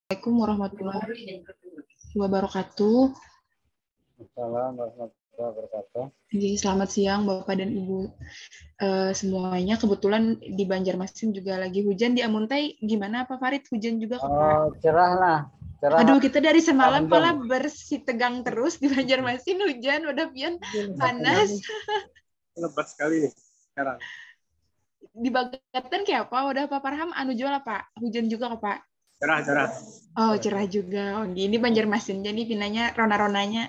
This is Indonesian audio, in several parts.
Assalamualaikum warahmatullahi wabarakatuh. Assalamualaikum warahmatullahi wabarakatuh. Jadi, selamat siang Bapak dan Ibu semuanya. Kebetulan di Banjarmasin juga lagi hujan. Di Amuntai gimana Pak Farid? Hujan juga Pak? Oh, cerah lah. Cerah. Aduh, kita dari semalam Mendung. pala bersih tegang terus di Banjarmasin, hujan udah pian panas. Lebat sekali nih sekarang. Di Bagatan kayak apa? Udah Pak Farham anu jual apa? Hujan juga Pak? Cerah. Oh, cerah juga. Oh, ini Banjarmasin. Jadi pinanya rona-ronanya.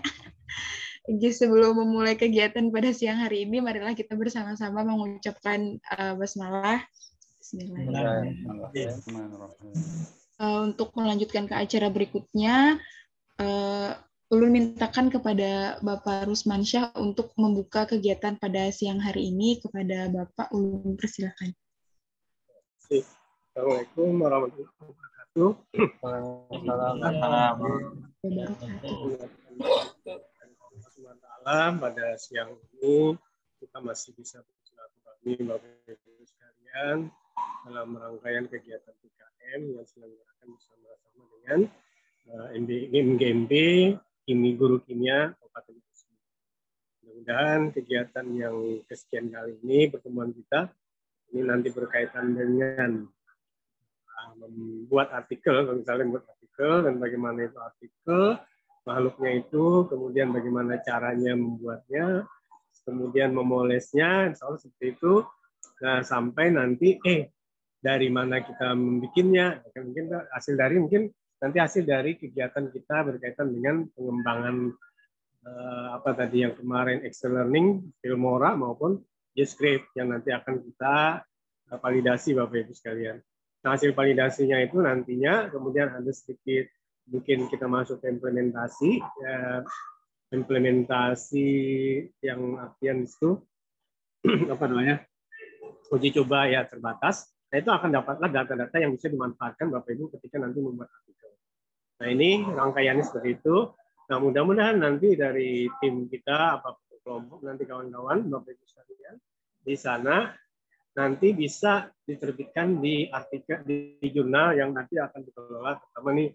Jadi sebelum memulai kegiatan pada siang hari ini, marilah kita bersama-sama mengucapkan basmalah. Bismillahirrahmanirrahim. Untuk melanjutkan ke acara berikutnya, Ulun mintakan kepada Bapak Rusmansyah untuk membuka kegiatan pada siang hari ini. Kepada Bapak, Ulun persilakan. Assalamualaikum warahmatullahi wabarakatuh. Pada siang ini kita masih bisa bersilaturahmi Bapak Ibu sekalian dalam rangkaian kegiatan PKM yang diselenggarakan bersama-sama dengan MGMP Kimi Guru Kimia Kabupaten Gresik. Mudah-mudahan kegiatan yang kesekian kali ini pertemuan kita ini nanti berkaitan dengan membuat artikel, misalnya membuat artikel dan bagaimana itu artikel, makhluknya itu, kemudian bagaimana caranya membuatnya, kemudian memolesnya, insya Allah seperti itu, nah, sampai nanti dari mana kita membuatnya, mungkin hasil dari kegiatan kita berkaitan dengan pengembangan yang kemarin Excel Learning, Filmora maupun Gscript yang nanti akan kita validasi Bapak Ibu sekalian. Nah, hasil validasinya itu nantinya kemudian ada sedikit mungkin kita masuk ke implementasi yang artian itu uji coba ya terbatas. Nah, itu akan dapatlah data-data yang bisa dimanfaatkan Bapak Ibu ketika nanti membuat artikel. Nah, ini rangkaiannya seperti itu. Nah, mudah-mudahan nanti dari tim kita apa kelompok nanti kawan-kawan Bapak Ibu sekalian di sana nanti bisa diterbitkan di artikel di jurnal yang nanti akan dikelola, pertama nih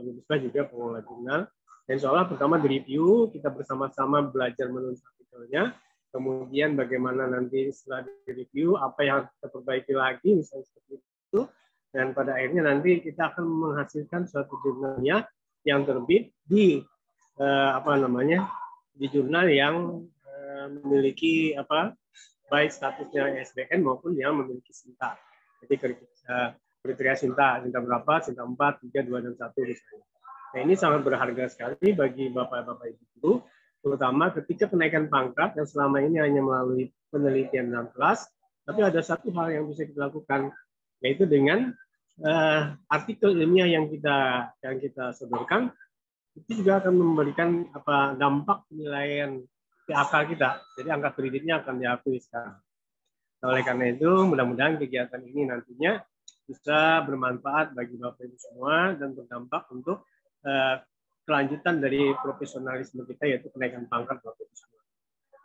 Bu Busbah juga pengelola jurnal. Dan seolah pertama di review, kita bersama-sama belajar menulis artikelnya, kemudian bagaimana nanti setelah di review apa yang kita perbaiki lagi misalnya seperti itu, dan pada akhirnya nanti kita akan menghasilkan suatu jurnalnya yang terbit di di jurnal yang memiliki baik statusnya ISBN maupun yang memiliki SINTA. Jadi kriteria SINTA berapa, SINTA 4, 3, 2, dan 1 misalnya. Nah, ini sangat berharga sekali bagi Bapak-Bapak Ibu guru, terutama ketika kenaikan pangkat yang selama ini hanya melalui penelitian dalam kelas, tapi ada satu hal yang bisa kita lakukan, yaitu dengan artikel ilmiah yang kita sodorkan, itu juga akan memberikan dampak penilaian akal kita. Jadi angka kreditnya akan diakui sekarang. Nah, oleh karena itu, mudah-mudahan kegiatan ini nantinya bisa bermanfaat bagi Bapak Ibu semua dan berdampak untuk kelanjutan dari profesionalisme kita, yaitu kenaikan pangkat Bapak Ibu semua.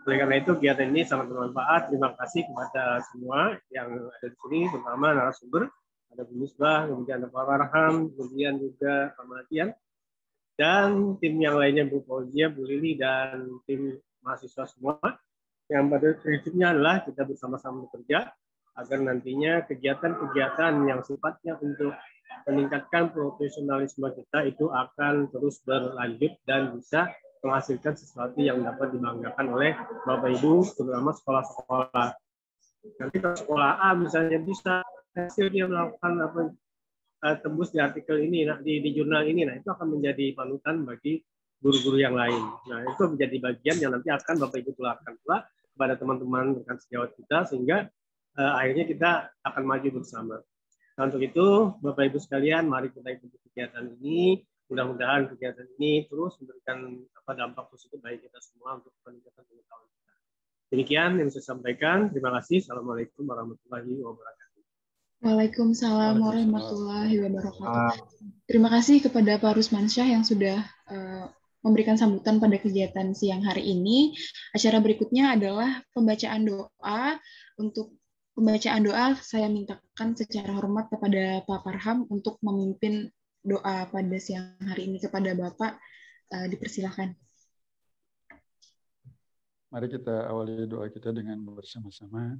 Oleh karena itu, kegiatan ini sangat bermanfaat. Terima kasih kepada semua yang ada di sini, terutama narasumber, ada Bu Misbah, kemudian ada Pak Farham, kemudian juga Pak Matian, dan tim yang lainnya Bu Fauzia, Bu Lili, dan tim mahasiswa semua, yang pada prinsipnya adalah kita bersama-sama bekerja agar nantinya kegiatan-kegiatan yang sifatnya untuk meningkatkan profesionalisme kita itu akan terus berlanjut dan bisa menghasilkan sesuatu yang dapat dibanggakan oleh Bapak Ibu, terutama sekolah-sekolah. Nanti kalau sekolah A misalnya bisa hasil dia melakukan tembus di artikel ini, di jurnal ini, nah itu akan menjadi panutan bagi guru-guru yang lain. Nah, itu menjadi bagian yang nanti akan Bapak Ibu tularkan pula kepada teman-teman rekan sejawat kita, sehingga akhirnya kita akan maju bersama. Nah, untuk itu, Bapak Ibu sekalian, mari kita ikuti kegiatan ini. Mudah-mudahan kegiatan ini terus memberikan dampak positif bagi kita semua untuk peningkatan pengetahuan kita. Demikian yang saya sampaikan. Terima kasih. Assalamualaikum warahmatullahi wabarakatuh. Waalaikumsalam warahmatullahi wabarakatuh. Terima kasih kepada Pak Rusmansyah yang sudah memberikan sambutan pada kegiatan siang hari ini. Acara berikutnya adalah pembacaan doa. Untuk pembacaan doa, saya mintakan secara hormat kepada Pak Farham untuk memimpin doa pada siang hari ini kepada Bapak, dipersilakan. Mari kita awali doa kita dengan bersama-sama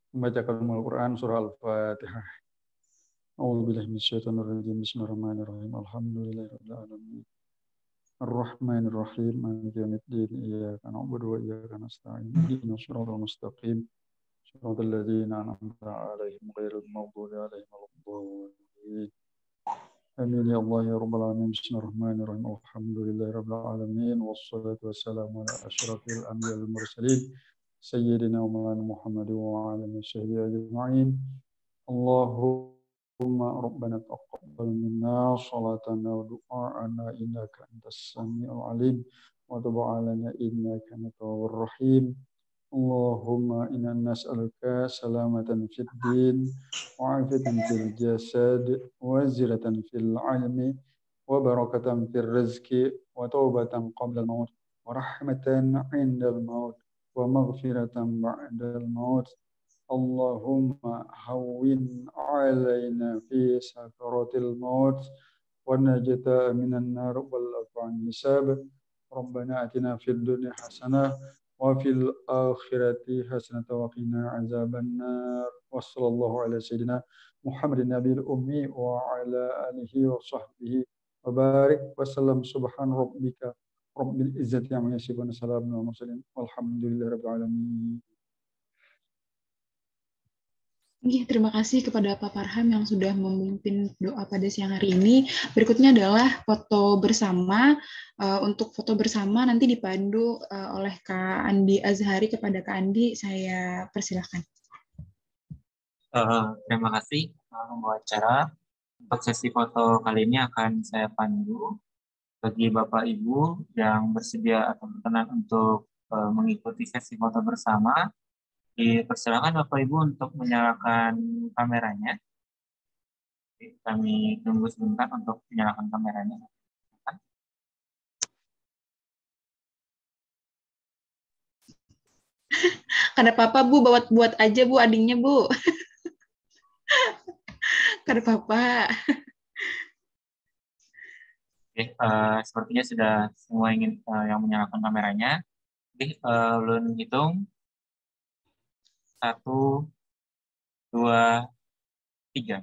membacakan Al-Quran surah Al-Fatihah. A'udzubillahi minasyaitonirrajim. Bismillahirrahmanirrahim. Alhamdulillahirabbil alamin. Ar-Rahmanir-Rahim. Maliki yaumiddin. Iyyaka na'budu wa iyyaka nasta'in. Ihdinas siratal mustaqim. Siratal ladzina an'amta 'alaihim ghairil maghdubi 'alaihim waladdallin. Amin ya Allah ya Rabbal alamin. Bismillahirrahmanirrahim. Alhamdulillahirabbil alamin. Wassalatu wassalamu ala asyrafil anbiya'i wal mursalin. Sayyidina wa maulana Muhammad wa ala alihi ajma'in. Allahumma rabbana taqabbal minna salatana wa du'ana innaka antas samiul alim wa tub 'alaina innaka antat tawwabur rahim. Allahumma inna nas'aluka salamatan fid din wa 'afiyatan fil jasad wa ziratan fil 'ilmi wa barakatan fil rizqi wa taubatan qabla al-maut wa rahmatan 'inda al-maut wa maghfiratan ba'da al-maut. Allahumma hawwin 'alaina fi sakaratil maut wa najata minan nar wal afwan hisab. Rabbana atina fid dunya hasanah wa fil akhirati hasanatan wa qina azabannar. Wa sallallahu ala sayyidina Muhammadin nabiyil ummi wa ala alihi wa sahbihi wa barik wa sallam. Subhan rabbika rabbil izzati amma yasifun. Salamun alal mursalin walhamdulillahi rabbil alamin. Terima kasih kepada Pak Farham yang sudah memimpin doa pada siang hari ini. Berikutnya adalah foto bersama. Untuk foto bersama nanti dipandu oleh Kak Andi Azhari. Kepada Kak Andi, saya persilahkan. Terima kasih pembawa acara. Untuk sesi foto kali ini akan saya pandu. Bagi Bapak Ibu yang bersedia atau berkenan untuk mengikuti sesi foto bersama, dipersilakan Bapak Ibu untuk menyalakan kameranya. Kami tunggu sebentar untuk menyalakan kameranya. Kada apa-apa Bu, buat aja Bu, adingnya Bu. Kada apa-apa. Oke, sepertinya sudah semua ingin yang menyalakan kameranya. Oke, ulun hitung 1, 2, 3.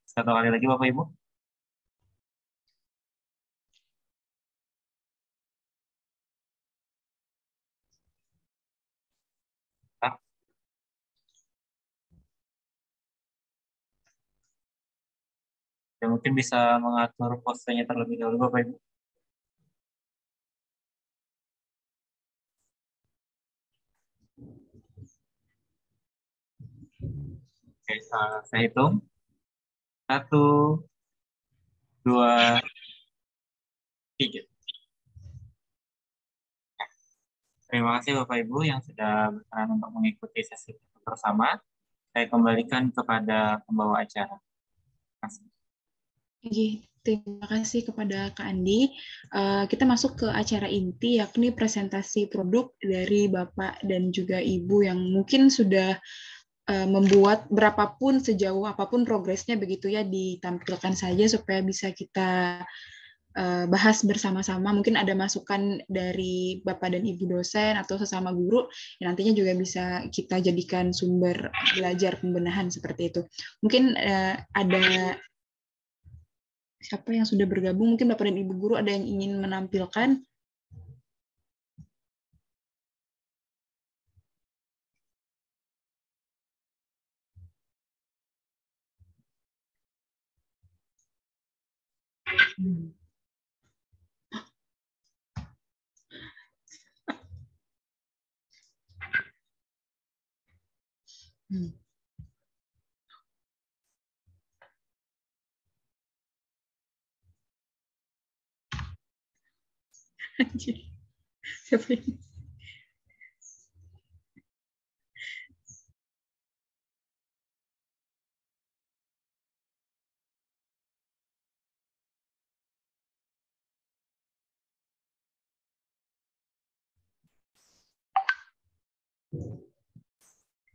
Satu kali lagi Bapak Ibu. Ya, mungkin bisa mengatur posenya terlebih dahulu Bapak Ibu. Oke, saya hitung 1, 2, 3. Terima kasih Bapak Ibu yang sudah berkenan untuk mengikuti sesi bersama. Saya kembalikan kepada pembawa acara. Terima kasih. Terima kasih kepada Kak Andi. Kita masuk ke acara inti, yakni presentasi produk dari Bapak dan juga Ibu yang mungkin sudah membuat berapapun, sejauh apapun progresnya begitu ya, ditampilkan saja supaya bisa kita bahas bersama-sama. Mungkin ada masukan dari Bapak dan Ibu dosen atau sesama guru yang nantinya juga bisa kita jadikan sumber belajar pembenahan seperti itu. Mungkin ada siapa yang sudah bergabung? Mungkin Bapak dan Ibu guru ada yang ingin menampilkan? Siapa ini?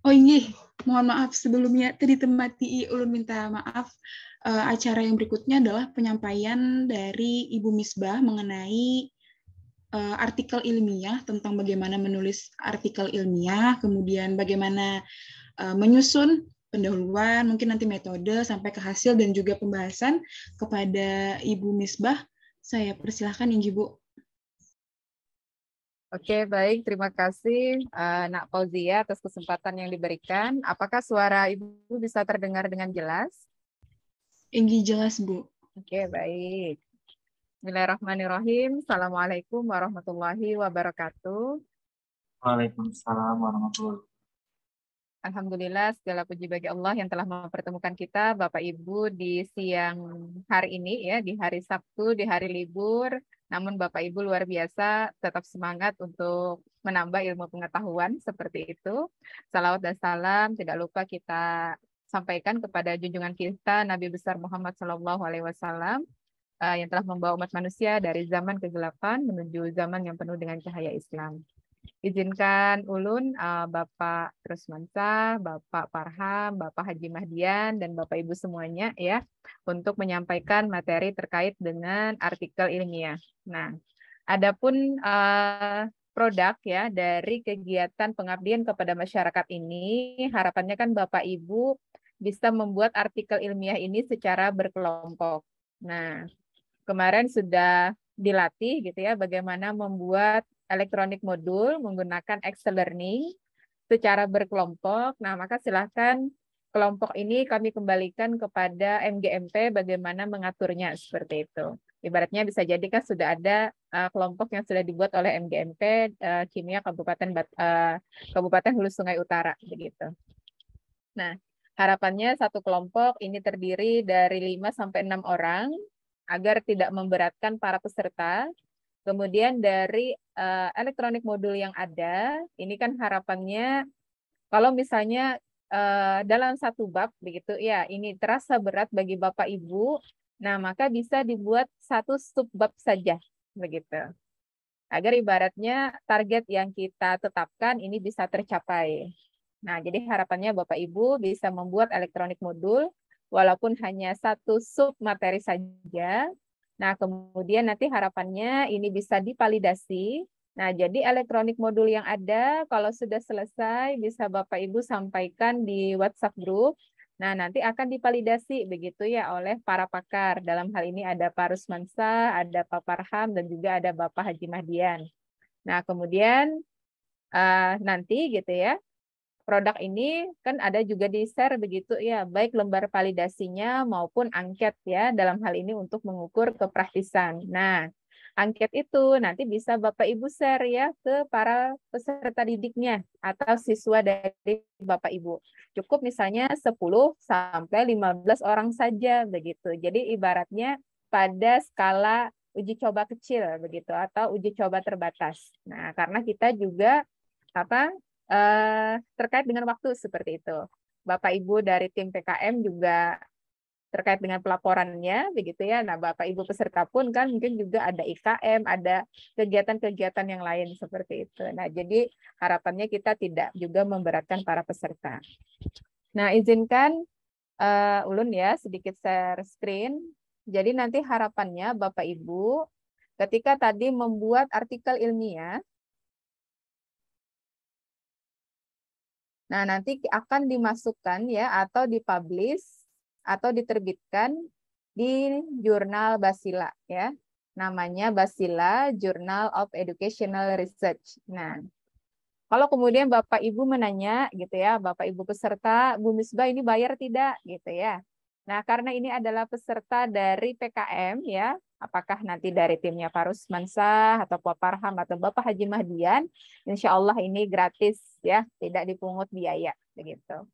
Oh iya, mohon maaf sebelumnya tadi temati ulun minta maaf. Acara yang berikutnya adalah penyampaian dari Ibu Misbah mengenai artikel ilmiah tentang bagaimana menulis artikel ilmiah, kemudian bagaimana menyusun pendahuluan, mungkin nanti metode sampai ke hasil dan juga pembahasan kepada Ibu Misbah. Saya persilahkan Ibu. Oke, baik. Terima kasih Nak Fauzia atas kesempatan yang diberikan. Apakah suara Ibu bisa terdengar dengan jelas? Jelas, Bu. Oke, baik. Bismillahirrahmanirrahim. Assalamualaikum warahmatullahi wabarakatuh. Waalaikumsalam warahmatullahi wabarakatuh. Alhamdulillah, segala puji bagi Allah yang telah mempertemukan kita, Bapak Ibu, di siang hari ini, ya, di hari Sabtu, di hari libur. Namun Bapak Ibu luar biasa, tetap semangat untuk menambah ilmu pengetahuan seperti itu. Salawat dan salam tidak lupa kita sampaikan kepada junjungan kita Nabi besar Muhammad SAW yang telah membawa umat manusia dari zaman kegelapan menuju zaman yang penuh dengan cahaya Islam. Izinkan ulun Bapak Rusmansyah, Bapak Farham, Bapak Haji Mahdian, dan Bapak Ibu semuanya ya untuk menyampaikan materi terkait dengan artikel ilmiah. Nah, adapun produk ya dari kegiatan pengabdian kepada masyarakat ini, harapannya kan Bapak Ibu bisa membuat artikel ilmiah ini secara berkelompok. Nah, kemarin sudah dilatih gitu ya bagaimana membuat elektronik modul menggunakan Excel Learning secara berkelompok. Nah, maka silahkan kelompok ini kami kembalikan kepada MGMP bagaimana mengaturnya seperti itu. Ibaratnya bisa jadi kan sudah ada kelompok yang sudah dibuat oleh MGMP Kimia Kabupaten Hulu Sungai Utara begitu. Nah, harapannya satu kelompok ini terdiri dari 5 sampai 6 orang agar tidak memberatkan para peserta. Kemudian dari elektronik modul yang ada, ini kan harapannya kalau misalnya dalam satu bab begitu ya, ini terasa berat bagi Bapak Ibu, nah maka bisa dibuat satu subbab saja begitu. Agar ibaratnya target yang kita tetapkan ini bisa tercapai. Nah, jadi harapannya Bapak Ibu bisa membuat elektronik modul walaupun hanya satu sub materi saja. Nah, kemudian nanti harapannya ini bisa divalidasi. Nah, jadi elektronik modul yang ada kalau sudah selesai bisa Bapak Ibu sampaikan di WhatsApp group. Nah, nanti akan divalidasi begitu ya oleh para pakar. Dalam hal ini ada Pak Rusmansyah, ada Pak Farham, dan juga ada Bapak Haji Mahdian. Nah, kemudian nanti gitu ya, produk ini kan ada juga di-share begitu ya, baik lembar validasinya maupun angket ya, dalam hal ini untuk mengukur kepraktisan. Nah, angket itu nanti bisa Bapak Ibu share ya ke para peserta didiknya atau siswa dari Bapak Ibu. Cukup misalnya 10 sampai 15 orang saja begitu. Jadi ibaratnya pada skala uji coba kecil begitu atau uji coba terbatas. Nah, karena kita juga terkait dengan waktu seperti itu. Bapak Ibu dari tim PKM juga terkait dengan pelaporannya begitu ya. Nah, Bapak Ibu peserta pun kan mungkin juga ada IKM, ada kegiatan-kegiatan yang lain seperti itu. Nah, jadi harapannya kita tidak juga memberatkan para peserta. Nah, izinkan ulun ya sedikit share screen. Jadi nanti harapannya Bapak Ibu ketika tadi membuat artikel ilmiah, nah, nanti akan dimasukkan ya atau dipublish atau diterbitkan di jurnal Basila ya. Namanya Basila Journal of Educational Research. Nah, kalau kemudian Bapak Ibu menanya gitu ya, Bapak Ibu peserta, Bu Misbah ini bayar tidak gitu ya. Nah, karena ini adalah peserta dari PKM ya, apakah nanti dari timnya Pak Rusmansyah atau Pak Farham atau Bapak Haji Mahdian, insya Allah ini gratis ya, tidak dipungut biaya begitu.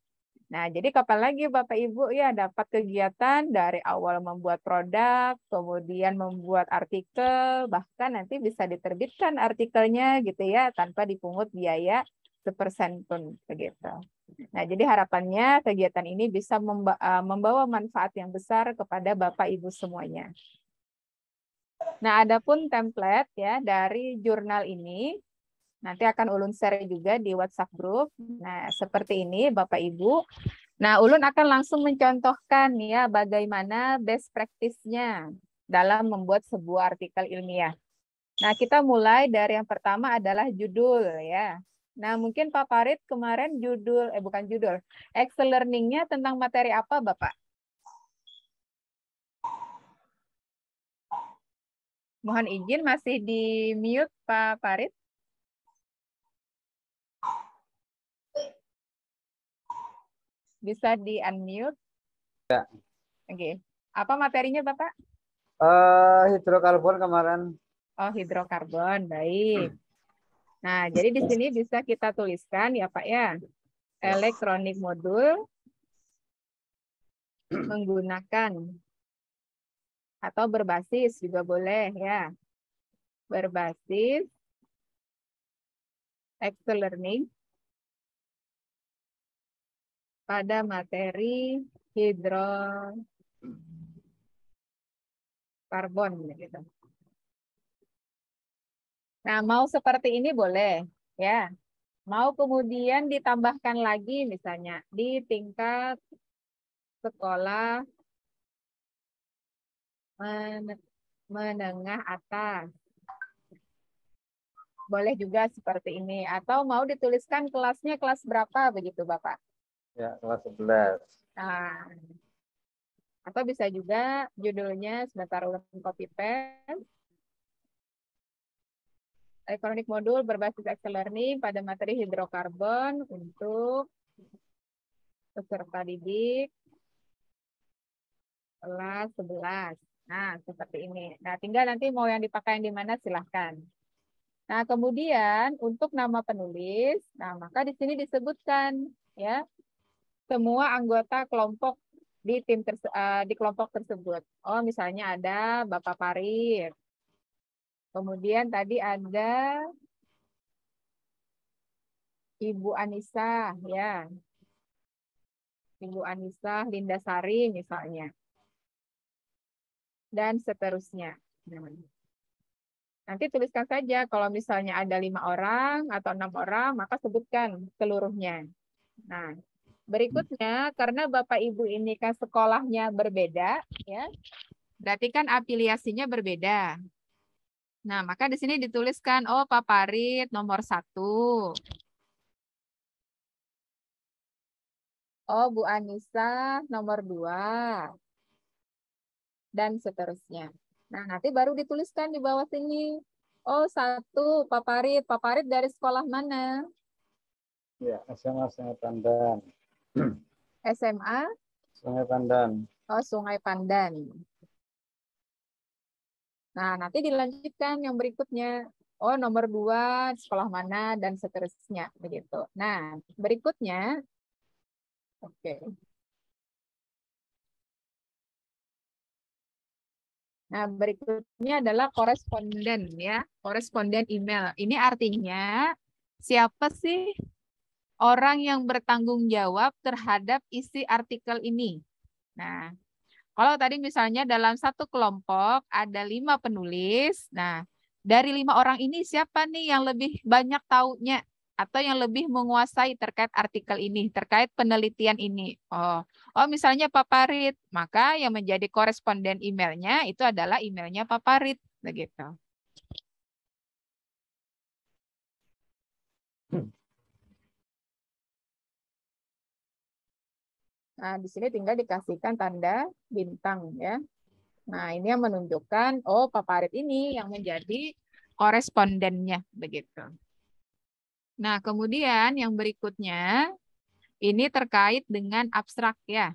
Nah, jadi kapan lagi Bapak Ibu ya dapat kegiatan dari awal membuat produk, kemudian membuat artikel, bahkan nanti bisa diterbitkan artikelnya gitu ya tanpa dipungut biaya sepersen pun begitu. Nah, jadi harapannya kegiatan ini bisa membawa manfaat yang besar kepada Bapak Ibu semuanya. Nah, adapun template ya dari jurnal ini, Nanti akan Ulun share juga di WhatsApp group. Nah, seperti ini Bapak Ibu. Nah, Ulun akan langsung mencontohkan ya bagaimana best practice-nya dalam membuat sebuah artikel ilmiah. Nah, kita mulai dari yang pertama adalah judul ya. Nah, mungkin Pak Farid kemarin bukan judul, Excel Learning-nya tentang materi apa, Bapak? Mohon izin masih di mute Pak Farid. Bisa di unmute? Ya. Oke. Apa materinya, Bapak? Hidrokarbon kemarin. Oh, hidrokarbon. Baik. Nah, jadi di sini bisa kita tuliskan ya, Pak ya. Elektronik modul menggunakan atau berbasis juga boleh ya. Berbasis Excel Learning pada materi hidrokarbon gitu. Nah, mau seperti ini boleh ya. Mau kemudian ditambahkan lagi misalnya di tingkat sekolah menengah atas. Boleh juga seperti ini. Atau mau dituliskan kelasnya kelas berapa begitu Bapak? Ya, kelas 11. Nah, atau bisa juga judulnya sebentar ulun copy paste. Elektronik modul berbasis Excel Learning pada materi hidrokarbon untuk peserta didik kelas 11. Nah, seperti ini. Nah, tinggal nanti mau yang dipakai yang di mana silahkan. Nah, kemudian untuk nama penulis, nah maka di sini disebutkan ya semua anggota kelompok di di kelompok tersebut. Oh, misalnya ada Bapak Farid. Kemudian tadi ada Ibu Anissa ya. Ibu Anissa Lindasari misalnya. Dan seterusnya. Nanti tuliskan saja kalau misalnya ada 5 orang atau 6 orang, maka sebutkan seluruhnya. Nah, berikutnya karena Bapak Ibu ini kan sekolahnya berbeda, ya, berarti kan afiliasinya berbeda. Nah, maka di sini dituliskan, oh Pak Farid nomor 1. Oh Bu Anissa nomor 2. Dan seterusnya. Nah, nanti baru dituliskan di bawah sini. Oh, 1 Pak Farid. Pak Farid dari sekolah mana? Ya, SMA Sungai Pandan. SMA? Sungai Pandan. Oh, Sungai Pandan. Nah, nanti dilanjutkan yang berikutnya. Oh, nomor 2, sekolah mana, dan seterusnya. Begitu. Nah, berikutnya. Oke. Nah, berikutnya adalah koresponden ya, koresponden email. Ini artinya siapa sih orang yang bertanggung jawab terhadap isi artikel ini? Nah, kalau tadi misalnya dalam satu kelompok ada 5 penulis, nah dari 5 orang ini siapa nih yang lebih banyak taunya atau yang lebih menguasai terkait artikel ini, terkait penelitian ini? Oh misalnya Pak Farid, maka yang menjadi koresponden emailnya itu adalah emailnya Pak Farid, begitu. Nah, di sini tinggal dikasihkan tanda bintang ya. Nah, ini yang menunjukkan, oh Pak Farid ini yang menjadi korespondennya, begitu. Nah, kemudian yang berikutnya, ini terkait dengan abstrak ya.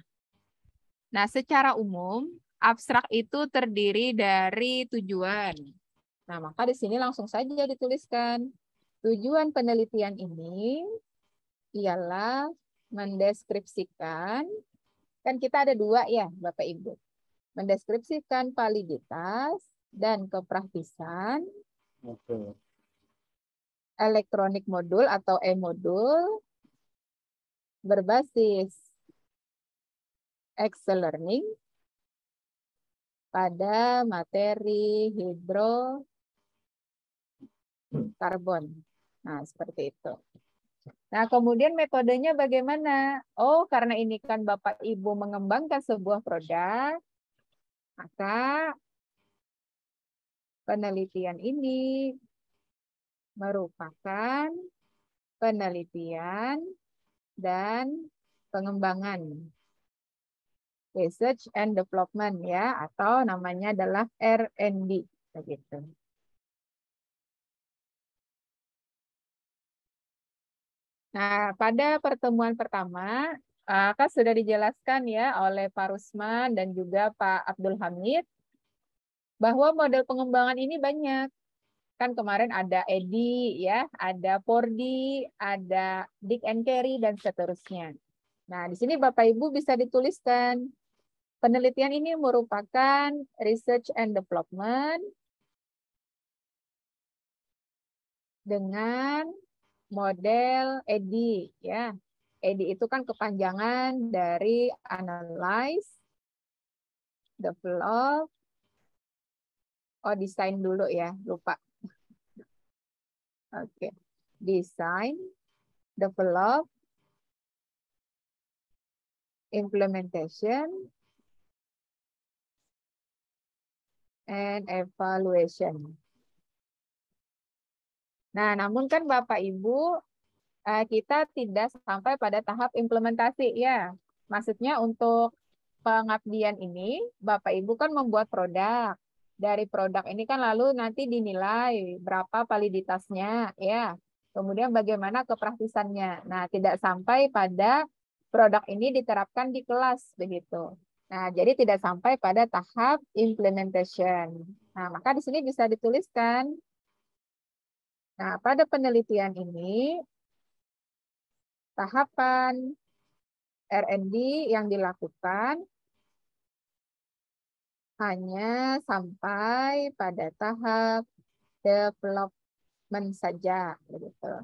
Nah, secara umum, abstrak itu terdiri dari tujuan. Nah, maka di sini langsung saja dituliskan. Tujuan penelitian ini ialah mendeskripsikan, kan kita ada 2 ya, Bapak Ibu. Mendeskripsikan validitas dan kepraktisan elektronik modul atau e-modul berbasis Excel Learning pada materi hidrokarbon. Nah, seperti itu. Nah, kemudian metodenya bagaimana? Oh, karena ini kan Bapak Ibu mengembangkan sebuah produk, maka penelitian ini merupakan penelitian dan pengembangan. Research and Development ya, atau namanya adalah R&D begitu. Nah, pada pertemuan pertama kan sudah dijelaskan ya oleh Pak Rusman dan juga Pak Abdul Hamid bahwa model pengembangan ini banyak. Kan kemarin ada EDI ya, ada 4D, ada Dick and Carry dan seterusnya. Nah, di sini Bapak Ibu bisa dituliskan penelitian ini merupakan research and development dengan model EDI ya. EDI itu kan kepanjangan dari analyze, develop, desain dulu ya, lupa. Oke. Design, develop, implementation, and evaluation. Nah, namun kan Bapak Ibu kita tidak sampai pada tahap implementasi ya. Maksudnya untuk pengabdian ini, Bapak Ibu kan membuat produk. Dari produk ini kan lalu nanti dinilai berapa validitasnya ya. Kemudian bagaimana kepraktisannya. Nah, tidak sampai pada produk ini diterapkan di kelas begitu. Nah, jadi tidak sampai pada tahap implementation. Nah, maka di sini bisa dituliskan. Nah, pada penelitian ini tahapan R&D yang dilakukan hanya sampai pada tahap development saja begitu.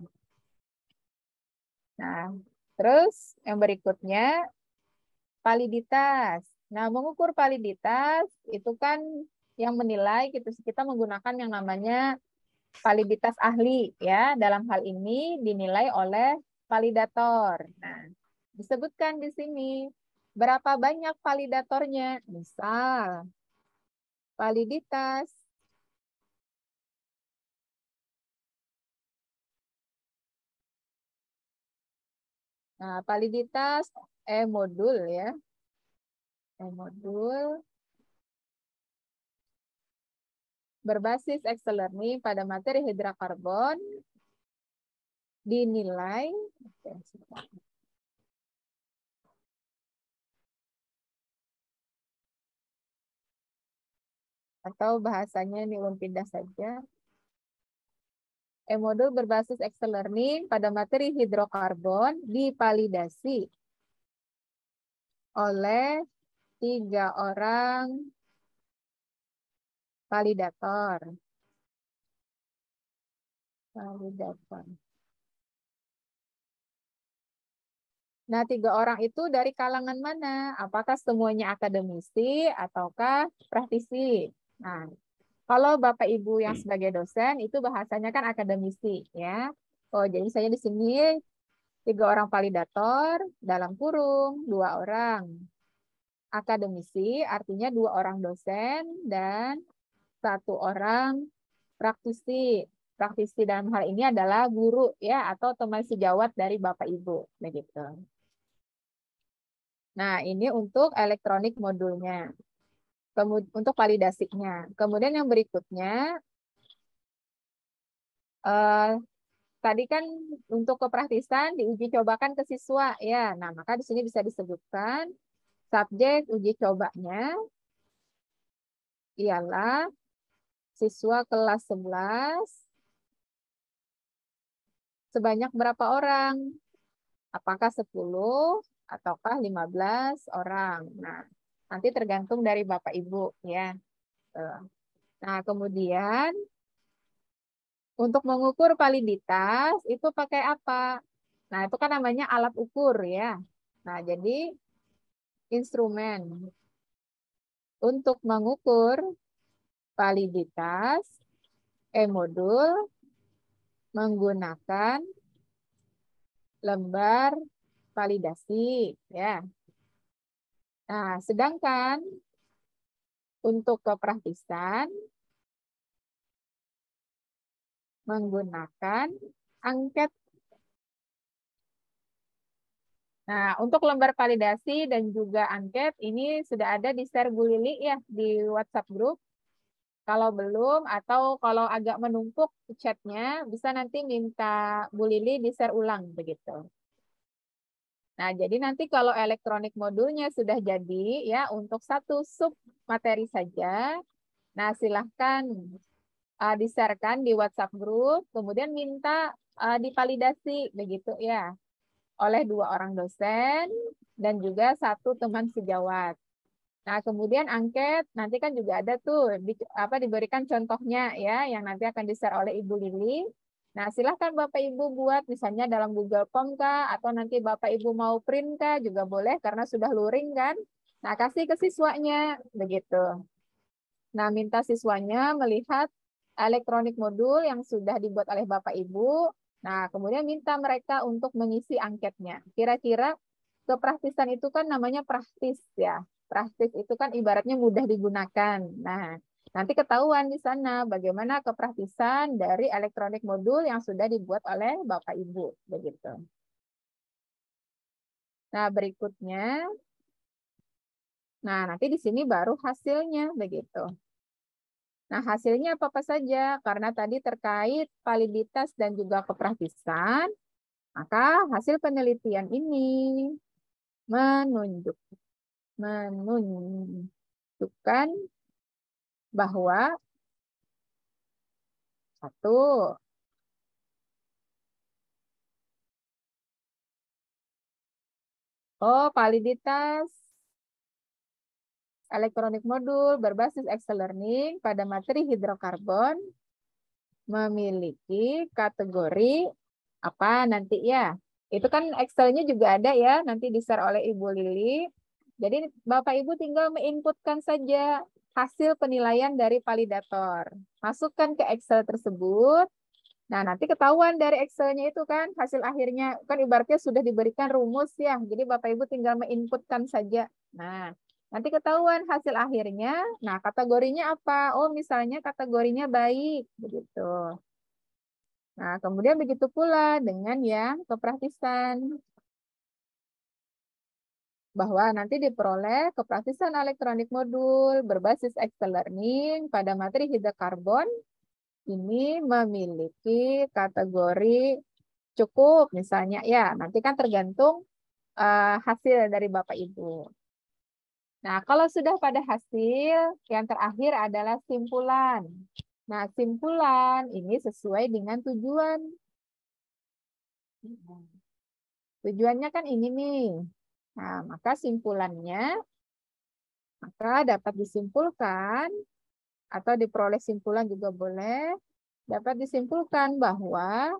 Nah, terus yang berikutnya validitas. Nah, mengukur validitas itu kan yang menilai kita menggunakan yang namanya validitas ahli ya. Dalam hal ini dinilai oleh validator. Nah, disebutkan di sini berapa banyak validatornya. Misal validitas validitas modul ya. Modul berbasis Excel Learning pada materi hidrokarbon dinilai atau bahasanya ini pindah saja. Modul berbasis Excel Learning pada materi hidrokarbon divalidasi oleh 3 orang validator. Nah, 3 orang itu dari kalangan mana? Apakah semuanya akademisi ataukah praktisi? Nah, kalau Bapak Ibu yang sebagai dosen itu bahasanya kan akademisi ya. Oh, jadi saya di sini 3 orang validator dalam kurung 2 orang akademisi, artinya 2 orang dosen dan 1 orang praktisi. Praktisi dalam hal ini adalah guru ya atau teman sejawat dari Bapak Ibu begitu. Nah, ini untuk elektronik modulnya. Kemudian untuk validasinya. Kemudian yang berikutnya tadi kan untuk kepraktisan diuji cobakan ke siswa ya. Nah, maka di sini bisa disebutkan subjek uji cobanya ialah siswa kelas 11 sebanyak berapa orang? Apakah 10 ataukah 15 orang? Nah, nanti tergantung dari Bapak Ibu ya. Nah, kemudian untuk mengukur validitas itu pakai apa? Nah, itu kan namanya alat ukur ya. Nah, jadi instrumen untuk mengukur validitas modul menggunakan lembar validasi ya. Nah, sedangkan untuk kepraktisan menggunakan angket. Nah, untuk lembar validasi dan juga angket ini sudah ada di share Bu Lili ya di WhatsApp group. Kalau belum atau kalau agak menumpuk chatnya, bisa nanti minta Bu Lili di share ulang begitu. Nah, jadi nanti kalau elektronik modulnya sudah jadi ya untuk satu sub materi saja, nah silahkan di-share-kan di WhatsApp group, kemudian minta divalidasi begitu ya oleh 2 orang dosen dan juga 1 teman sejawat. Nah, kemudian angket nanti kan juga ada tuh diberikan contohnya ya yang nanti akan di-share oleh Ibu Lili. Nah, silahkan Bapak Ibu buat misalnya dalam Google Form kah atau nanti Bapak Ibu mau print kah juga boleh karena sudah luring kan. Nah, kasih ke siswanya begitu. Nah, minta siswanya melihat elektronik modul yang sudah dibuat oleh Bapak Ibu. Nah, kemudian minta mereka untuk mengisi angketnya. Kira-kira kepraktisan itu kan namanya praktis ya. Praktis itu kan ibaratnya mudah digunakan. Nah, nanti ketahuan di sana bagaimana kepraktisan dari elektronik modul yang sudah dibuat oleh Bapak Ibu. Begitu. Nah, berikutnya. Nah, nanti di sini baru hasilnya. Begitu. Nah, hasilnya apa-apa saja. Karena tadi terkait validitas dan juga kepraktisan, maka hasil penelitian ini menunjukkan bahwa satu, validitas elektronik modul berbasis Excel Learning pada materi hidrokarbon memiliki kategori apa nanti ya. Itu kan Excel-nya juga ada ya, nanti di-share oleh Ibu Lili. Jadi Bapak Ibu tinggal menginputkan saja hasil penilaian dari validator. Masukkan ke Excel tersebut. Nah, nanti ketahuan dari Excel-nya itu kan hasil akhirnya. Kan ibaratnya sudah diberikan rumus ya. Jadi Bapak Ibu tinggal menginputkan saja. Nah, nanti ketahuan hasil akhirnya. Nah, kategorinya apa? Oh, misalnya kategorinya baik. Begitu. Nah, kemudian begitu pula dengan yang kepraktisan. Bahwa nanti diperoleh kepraktisan elektronik modul berbasis Excel Learning pada materi hidrokarbon ini memiliki kategori cukup misalnya ya. Nanti kan tergantung hasil dari Bapak Ibu. Nah, kalau sudah pada hasil, yang terakhir adalah simpulan. Nah, simpulan ini sesuai dengan tujuan. Tujuannya kan ini nih. Nah, maka simpulannya dapat disimpulkan atau diperoleh simpulan juga boleh. Dapat disimpulkan bahwa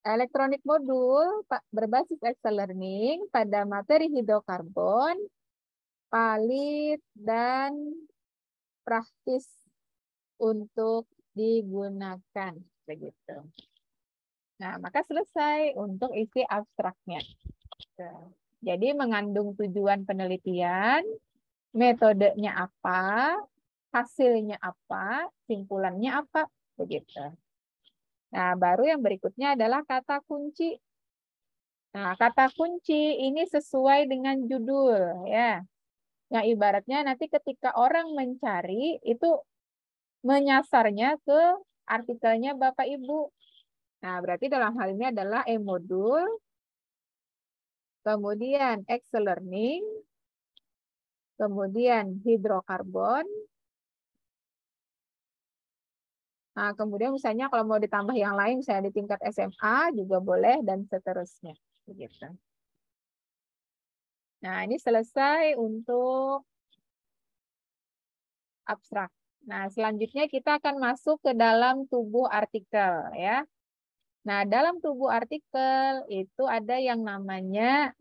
elektronik modul berbasis Excel Learning pada materi hidrokarbon valid dan praktis untuk digunakan begitu. Nah, maka selesai untuk isi abstraknya. Jadi mengandung tujuan penelitian, metodenya apa, hasilnya apa, simpulannya apa, begitu. Nah, baru yang berikutnya adalah kata kunci. Nah, kata kunci ini sesuai dengan judul ya. Yang ibaratnya nanti ketika orang mencari itu menyasarnya ke artikelnya Bapak Ibu. Nah, berarti dalam hal ini adalah e-modul, kemudian Excel Learning, kemudian hidrokarbon. Nah, kemudian misalnya kalau mau ditambah yang lain, misalnya di tingkat SMA juga boleh, dan seterusnya. Begitu. Nah, ini selesai untuk abstrak. Nah, selanjutnya kita akan masuk ke dalam tubuh artikel. Ya. Nah, dalam tubuh artikel itu ada yang namanya,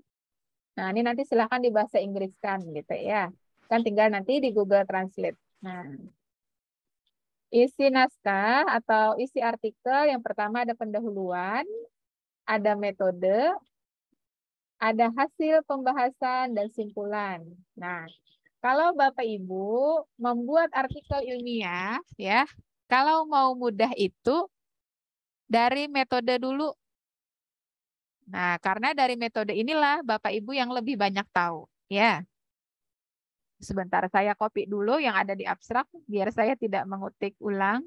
nah ini nanti silahkan di bahasa Inggriskan gitu ya. Kan tinggal nanti di Google Translate. Nah, Isi naskah atau isi artikel yang pertama ada pendahuluan, ada metode, ada hasil pembahasan dan simpulan. Nah, kalau Bapak Ibu membuat artikel ilmiah, ya, kalau mau mudah itu dari metode dulu. Nah, karena dari metode inilah Bapak Ibu yang lebih banyak tahu, ya. Sebentar saya copy dulu yang ada di abstrak biar saya tidak mengutik ulang.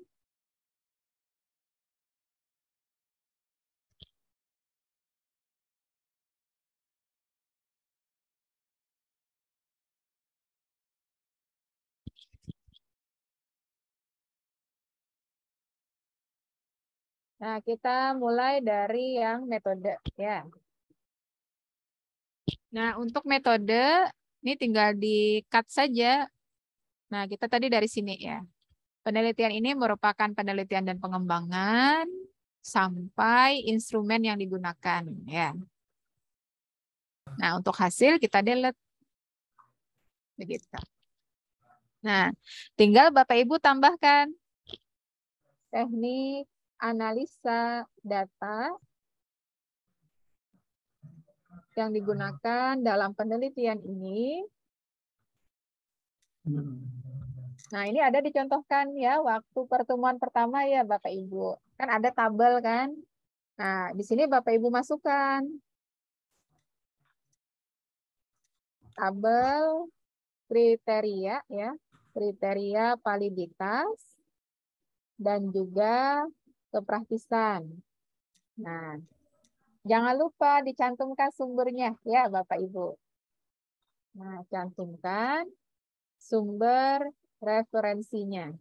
Nah, kita mulai dari yang metode, ya. Nah, untuk metode ini tinggal di-cut saja. Nah, kita tadi dari sini ya. Penelitian ini merupakan penelitian dan pengembangan sampai instrumen yang digunakan, ya. Nah, untuk hasil kita delete. Begitu. Nah, tinggal Bapak Ibu tambahkan teknik analisa data yang digunakan dalam penelitian ini. Nah, ini ada dicontohkan ya waktu pertemuan pertama ya Bapak Ibu. Kan ada tabel kan? Nah, di sini Bapak Ibu masukkan tabel kriteria ya, kriteria validitas dan juga kepraktisan. Nah, jangan lupa dicantumkan sumbernya ya Bapak Ibu. Nah, cantumkan sumber referensinya.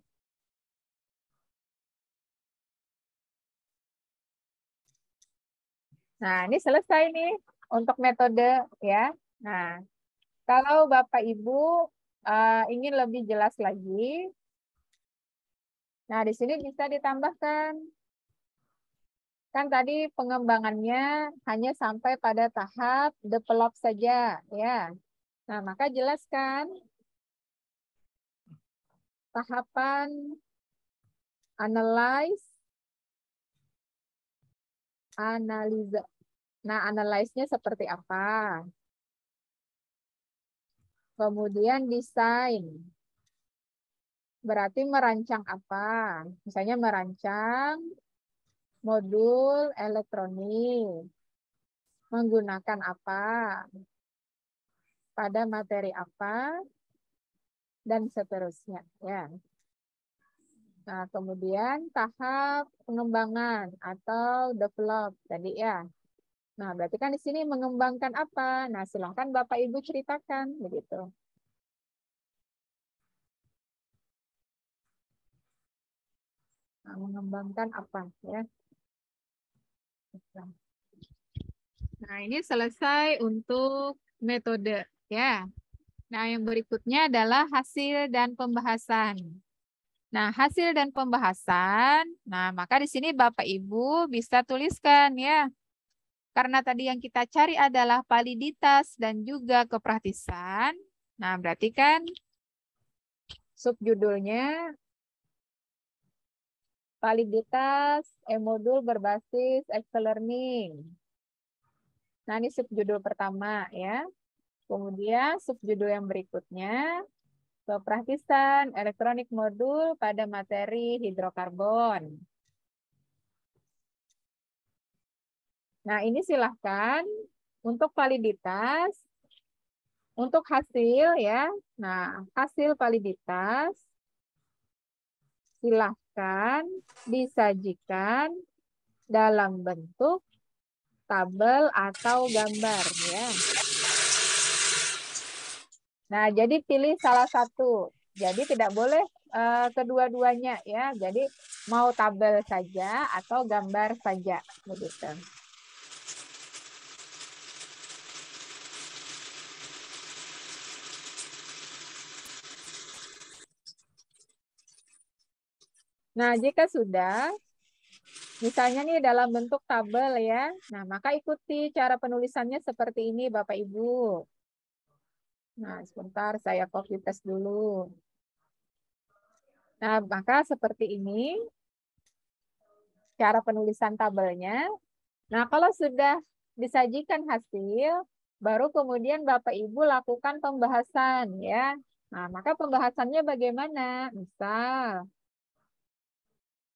Nah, ini selesai nih untuk metode ya. Nah, kalau Bapak Ibu ingin lebih jelas lagi, nah di sini bisa ditambahkan. Kan tadi pengembangannya hanya sampai pada tahap develop saja ya. Nah, maka jelaskan tahapan analyze, analisa. Nah, analyze-nya seperti apa? Kemudian desain. Berarti merancang apa? Misalnya merancang modul elektronik. Menggunakan apa? Pada materi apa? Dan seterusnya. Ya. Nah, kemudian tahap pengembangan atau develop tadi ya. Nah, berarti kan di sini mengembangkan apa? Nah, silahkan Bapak Ibu ceritakan begitu. Nah, mengembangkan apa ya? Nah, ini selesai untuk metode ya. Nah, yang berikutnya adalah hasil dan pembahasan. Nah, hasil dan pembahasan. Nah, maka di sini Bapak Ibu bisa tuliskan ya. Karena tadi yang kita cari adalah validitas dan juga kepraktisan. Nah, berarti kan subjudulnya validitas e-modul berbasis e-learning. Nah, ini subjudul pertama ya. Kemudian subjudul yang berikutnya kepraktisan elektronik modul pada materi hidrokarbon. Nah, ini silahkan untuk validitas, untuk hasil ya. Nah, hasil validitas silahkan disajikan dalam bentuk tabel atau gambar ya. Nah, jadi pilih salah satu. Jadi tidak boleh kedua-duanya ya. Jadi mau tabel saja atau gambar saja begitu. Nah, jika sudah, misalnya nih dalam bentuk tabel ya, nah maka ikuti cara penulisannya seperti ini Bapak Ibu. Nah, sebentar saya copy paste dulu. Nah, maka seperti ini cara penulisan tabelnya. Nah, kalau sudah disajikan hasil, baru kemudian Bapak Ibu lakukan pembahasan ya. Nah, maka pembahasannya bagaimana? Misal,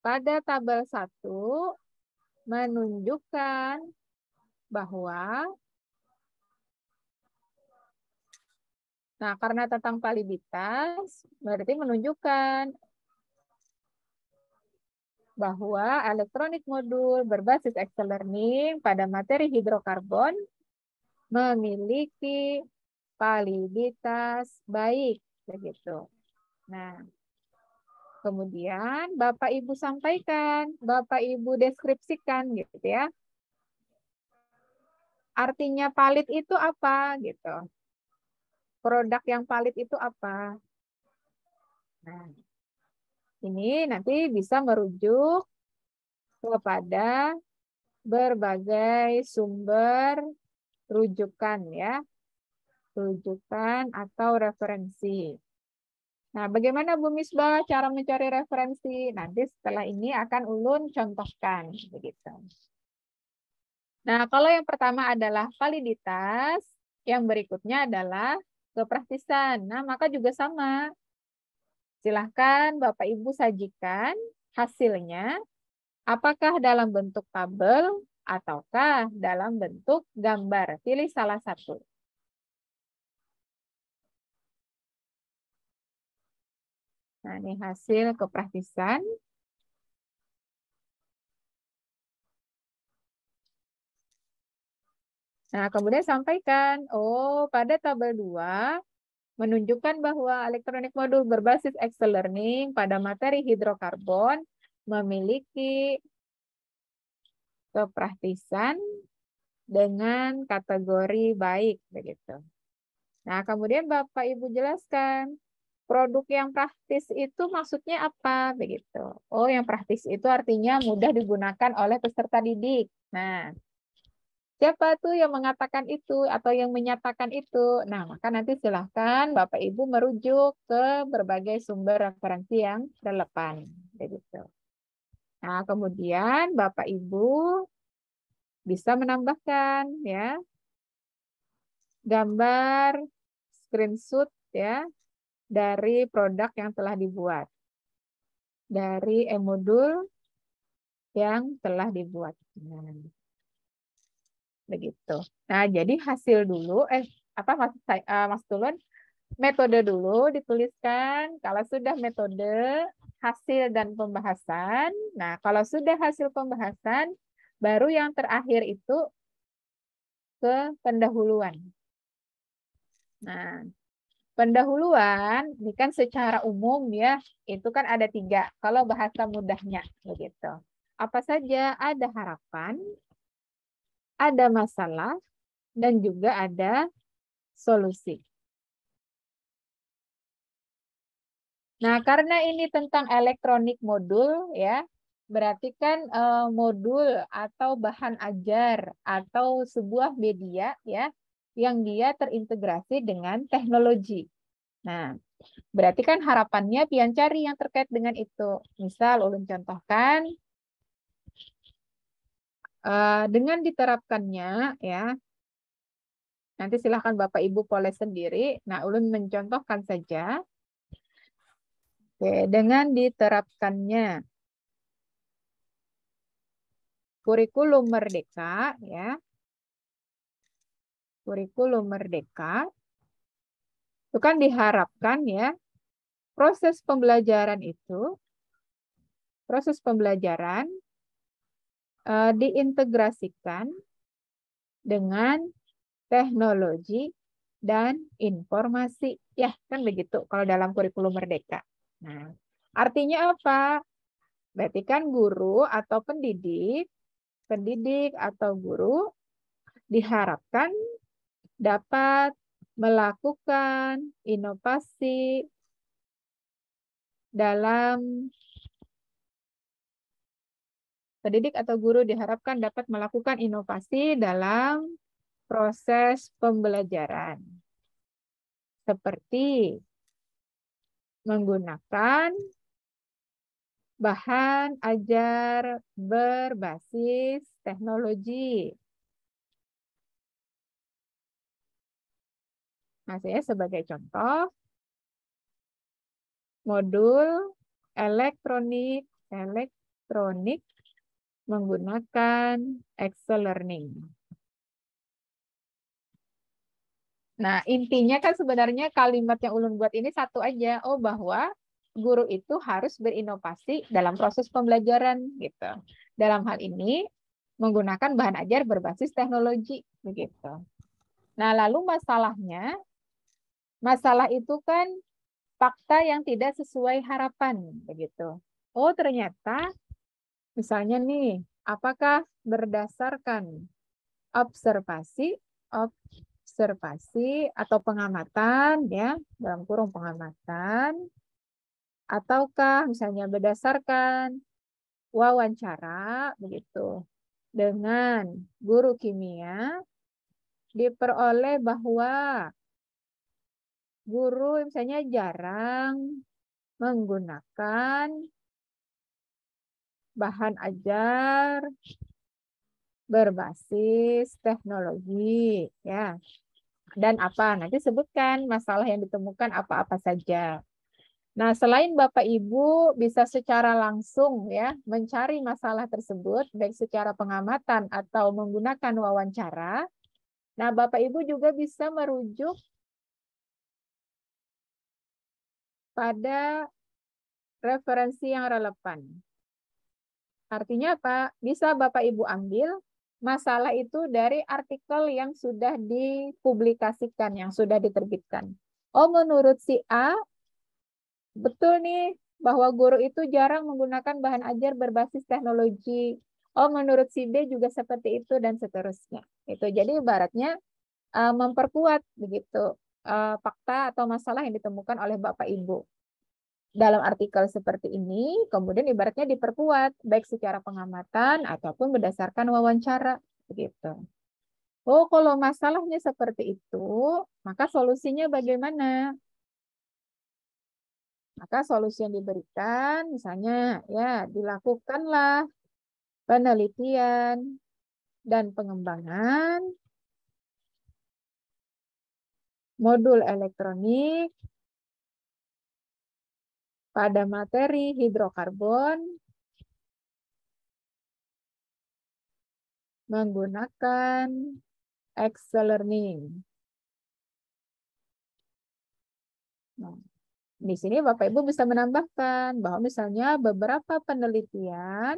pada tabel 1 menunjukkan bahwa, nah karena tentang validitas, berarti menunjukkan bahwa elektronik modul berbasis Excel Learning pada materi hidrokarbon memiliki validitas baik, begitu. Nah, kemudian Bapak Ibu sampaikan, Bapak Ibu deskripsikan gitu ya. Artinya valid itu apa gitu. Produk yang valid itu apa? Nah, ini nanti bisa merujuk kepada berbagai sumber rujukan ya. Rujukan atau referensi. Nah, bagaimana Bu Misbah cara mencari referensi? Nanti setelah ini akan Ulun contohkan begitu. Nah, kalau yang pertama adalah validitas, yang berikutnya adalah kepraktisan. Nah, maka juga sama. Silahkan Bapak Ibu sajikan hasilnya, apakah dalam bentuk tabel ataukah dalam bentuk gambar. Pilih salah satu. Nah, ini hasil kepraktisan. Nah, kemudian sampaikan, oh pada tabel 2 menunjukkan bahwa elektronik modul berbasis Excel Learning pada materi hidrokarbon memiliki kepraktisan dengan kategori baik begitu. Nah, kemudian Bapak Ibu jelaskan produk yang praktis itu maksudnya apa begitu. Oh, yang praktis itu artinya mudah digunakan oleh peserta didik. Nah, siapa tuh yang mengatakan itu atau yang menyatakan itu? Nah, maka nanti silahkan Bapak Ibu merujuk ke berbagai sumber referensi yang relevan. Begitu. Nah, kemudian Bapak Ibu bisa menambahkan ya gambar screenshot ya dari produk yang telah dibuat. Dari e-modul yang telah dibuat. Nah, begitu. Nah, jadi hasil dulu, Mas Tulun, metode dulu dituliskan. Kalau sudah metode, hasil dan pembahasan. Nah, kalau sudah hasil pembahasan, baru yang terakhir itu ke pendahuluan. Nah, pendahuluan ini kan secara umum ya, itu kan ada 3. Kalau bahasa mudahnya begitu. Apa saja? Ada harapan, ada masalah, dan juga ada solusi. Nah, karena ini tentang elektronik modul ya, berarti kan modul atau bahan ajar atau sebuah media ya yang dia terintegrasi dengan teknologi. Nah, berarti kan harapannya pian cari yang terkait dengan itu. Misal ulun contohkan dengan diterapkannya ya. Nanti silahkan Bapak Ibu poles sendiri. Nah, ulun mencontohkan saja. Oke, dengan diterapkannya kurikulum merdeka ya. Kurikulum merdeka itu kan diharapkan ya proses pembelajaran diintegrasikan dengan teknologi dan informasi. Ya, kan begitu kalau dalam kurikulum merdeka. Nah, artinya apa? Berarti kan guru atau pendidik atau guru diharapkan dapat melakukan inovasi dalam pendidik atau guru diharapkan dapat melakukan inovasi dalam proses pembelajaran. Seperti menggunakan bahan ajar berbasis teknologi. Nah, saya sebagai contoh, modul elektronik menggunakan Excel Learning. Nah, intinya kan sebenarnya kalimat yang Ulun buat ini satu aja. Oh, bahwa guru itu harus berinovasi dalam proses pembelajaran gitu. Dalam hal ini menggunakan bahan ajar berbasis teknologi begitu. Nah, lalu masalah itu kan fakta yang tidak sesuai harapan begitu. Oh, ternyata misalnya nih, apakah berdasarkan observasi atau pengamatan ya, dalam kurung pengamatan, ataukah misalnya berdasarkan wawancara begitu dengan guru kimia, diperoleh bahwa guru misalnya jarang menggunakan bahan ajar berbasis teknologi ya. Dan apa? Nanti sebutkan masalah yang ditemukan apa-apa saja. Nah, selain Bapak Ibu bisa secara langsung ya mencari masalah tersebut baik secara pengamatan atau menggunakan wawancara. Nah, Bapak Ibu juga bisa merujuk pada referensi yang relevan. Artinya apa? Bisa Bapak Ibu ambil masalah itu dari artikel yang sudah dipublikasikan, yang sudah diterbitkan. Oh, menurut si A, betul nih bahwa guru itu jarang menggunakan bahan ajar berbasis teknologi. Oh, menurut si B juga seperti itu dan seterusnya. Itu jadi ibaratnya memperkuat begitu fakta atau masalah yang ditemukan oleh Bapak Ibu. Dalam artikel seperti ini, kemudian ibaratnya diperkuat, baik secara pengamatan ataupun berdasarkan wawancara. Begitu. Oh, kalau masalahnya seperti itu, maka solusinya bagaimana? Maka solusi yang diberikan, misalnya, ya dilakukanlah penelitian dan pengembangan modul elektronik pada materi hidrokarbon menggunakan Excel Learning. Nah, di sini Bapak Ibu bisa menambahkan bahwa misalnya beberapa penelitian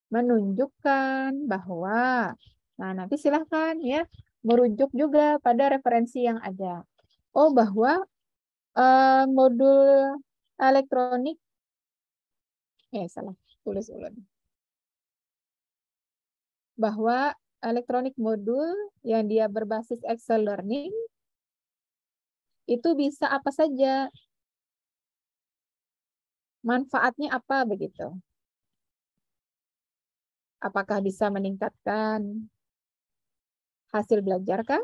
menunjukkan bahwa, nah nanti silahkan ya merujuk juga pada referensi yang ada. Oh, bahwa modul elektronik, salah, tulis ulang. Bahwa elektronik modul yang dia berbasis Excel Learning itu bisa apa saja, manfaatnya apa begitu. Apakah bisa meningkatkan hasil belajar kah?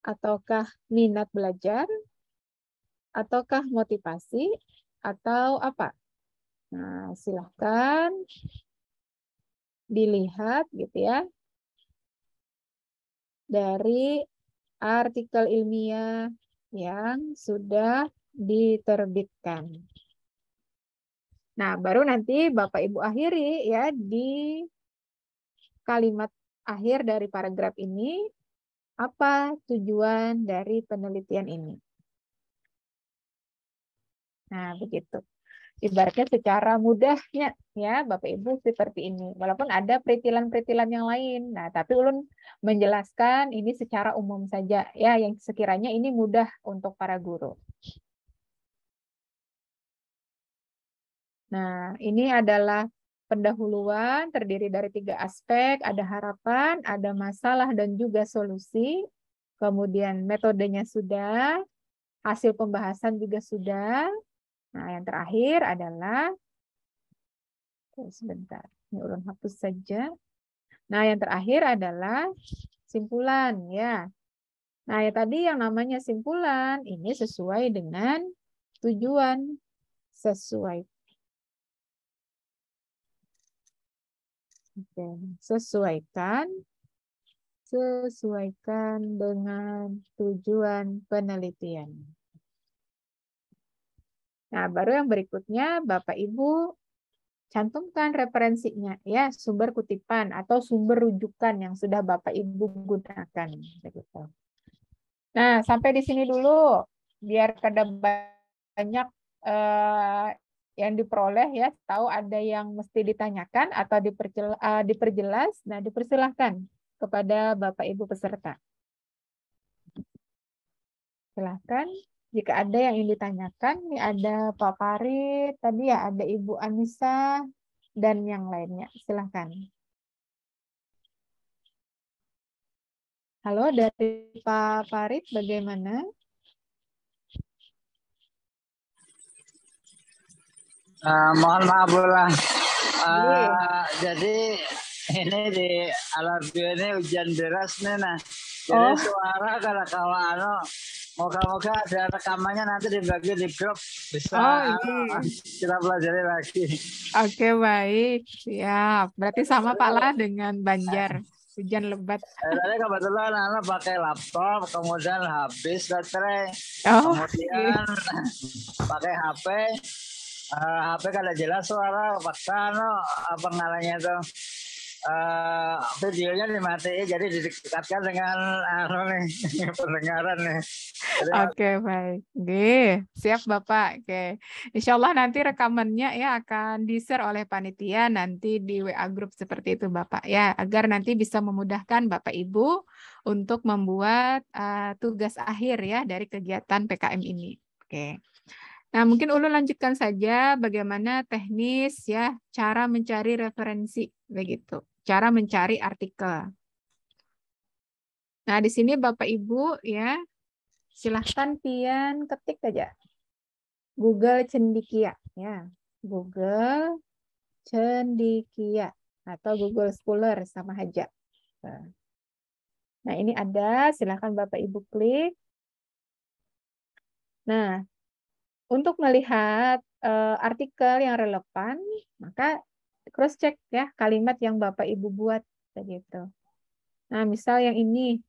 Ataukah minat belajar? Ataukah motivasi? Atau apa? Nah, silahkan dilihat gitu ya dari artikel ilmiah yang sudah diterbitkan. Nah, baru nanti Bapak Ibu akhiri ya di kalimat akhir dari paragraf ini, apa tujuan dari penelitian ini. Nah, begitu. Ibaratnya secara mudahnya ya Bapak Ibu seperti ini. Walaupun ada peritilan-peritilan yang lain. Nah, tapi Ulun menjelaskan ini secara umum saja ya yang sekiranya ini mudah untuk para guru. Nah, ini adalah pendahuluan terdiri dari 3 aspek, ada harapan, ada masalah dan juga solusi. Kemudian metodenya sudah, hasil pembahasan juga sudah. Nah, yang terakhir adalah, sebentar, ini ulun hapus saja. Nah, yang terakhir adalah simpulan ya. Nah, ya tadi yang namanya simpulan ini sesuai dengan tujuan. Sesuai. Oke. Sesuaikan dengan tujuan penelitian. Nah, baru yang berikutnya Bapak Ibu cantumkan referensinya ya, sumber kutipan atau sumber rujukan yang sudah Bapak Ibu gunakan begitu. Nah, sampai di sini dulu biar kada banyak yang diperoleh ya, tahu ada yang mesti ditanyakan atau diperjelas. Nah, dipersilahkan kepada Bapak Ibu peserta. Silahkan. Jika ada yang ingin ditanyakan, ini ada Pak Farid, tadi ya ada Ibu Anissa, dan yang lainnya. Silahkan. Halo, dari Pak Farid, bagaimana? Mohon maaf ulang. Jadi ini di Alabio ini hujan deras nih, nah. Jadi suara kalau moga-moga ada rekamannya nanti dibagi di grup bisa kita pelajari lagi. Oke, baik, siap. Berarti sama Pak lah dengan Banjar, hujan lebat. Tadi kebetulan anak pakai laptop, kemudian habis baterai, kemudian pakai HP. HP kada jelas suara, paksa pengalamannya tuh. Videonya dimatiin jadi didekatkan dengan pendengaran nih. Oke, baik. Oke, siap Bapak. Oke. Insya Allah nanti rekamannya ya akan di-share oleh panitia nanti di WA group seperti itu Bapak ya, agar nanti bisa memudahkan Bapak Ibu untuk membuat tugas akhir ya dari kegiatan PKM ini. Oke. Nah, mungkin Ulun lanjutkan saja bagaimana teknis ya cara mencari referensi begitu. Cara mencari artikel. Nah, di sini Bapak Ibu ya, silahkan pian ketik aja. Google Cendekia ya. Google Cendekia atau Google Scholar sama aja. Nah, ini ada, silahkan Bapak Ibu klik. Nah, untuk melihat artikel yang relevan, maka cross check ya kalimat yang Bapak Ibu buat begitu. Nah, misal yang ini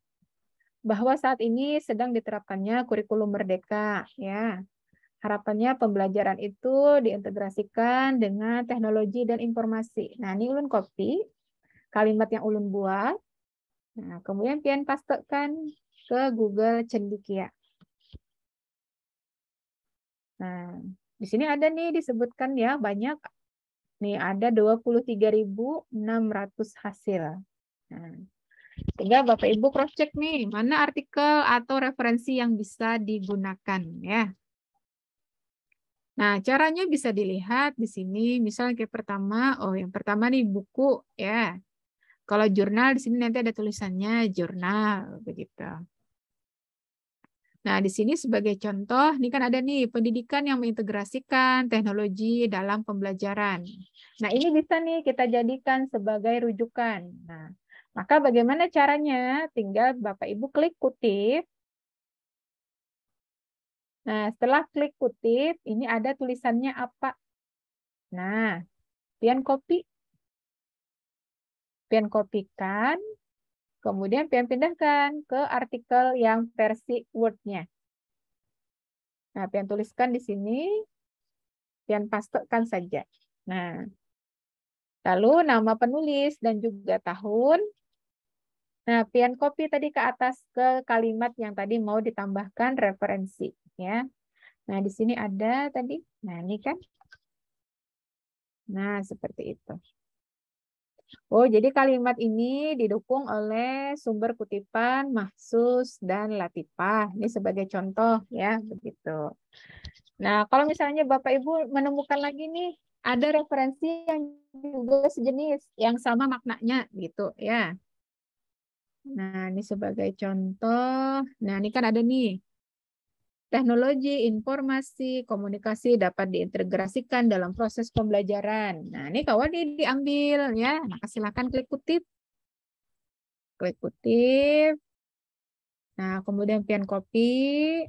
bahwa saat ini sedang diterapkannya kurikulum merdeka ya. Harapannya pembelajaran itu diintegrasikan dengan teknologi dan informasi. Nah, ini Ulun copy kalimat yang Ulun buat. Nah, kemudian pian pastekan ke Google Cendekia. Nah, di sini ada nih disebutkan ya banyak. Nih ada 23.600 hasil. Nah, sehingga Bapak Ibu cross check nih mana artikel atau referensi yang bisa digunakan ya. Nah, caranya bisa dilihat di sini. Misalnya kayak pertama, yang pertama nih buku ya. Kalau jurnal di sini nanti ada tulisannya jurnal begitu. Nah, di sini sebagai contoh, ini kan ada nih pendidikan yang mengintegrasikan teknologi dalam pembelajaran. Nah, ini bisa nih kita jadikan sebagai rujukan. Nah, maka bagaimana caranya? Tinggal Bapak Ibu klik kutip. Nah, setelah klik kutip, ini ada tulisannya apa? Nah, pian copy. Pian kopikan, kemudian pian pindahkan ke artikel yang versi Word-nya. Nah, pian tuliskan di sini, pian pastekan saja. Nah, lalu nama penulis dan juga tahun. Nah, pian copy tadi ke atas ke kalimat yang tadi mau ditambahkan referensi. Ya. Nah, di sini ada tadi. Nah, ini kan. Nah, seperti itu. Oh, jadi kalimat ini didukung oleh sumber kutipan, Mahsus, dan Latifah. Ini sebagai contoh ya, begitu. Nah, kalau misalnya Bapak Ibu menemukan lagi nih, ada referensi yang juga sejenis, yang sama maknanya gitu ya. Nah, ini sebagai contoh. Nah, ini kan ada nih. Teknologi, informasi, komunikasi dapat diintegrasikan dalam proses pembelajaran. Nah, ini kawan diambil ya. Maka silakan klik kutip. Klik kutip. Nah, kemudian pian copy.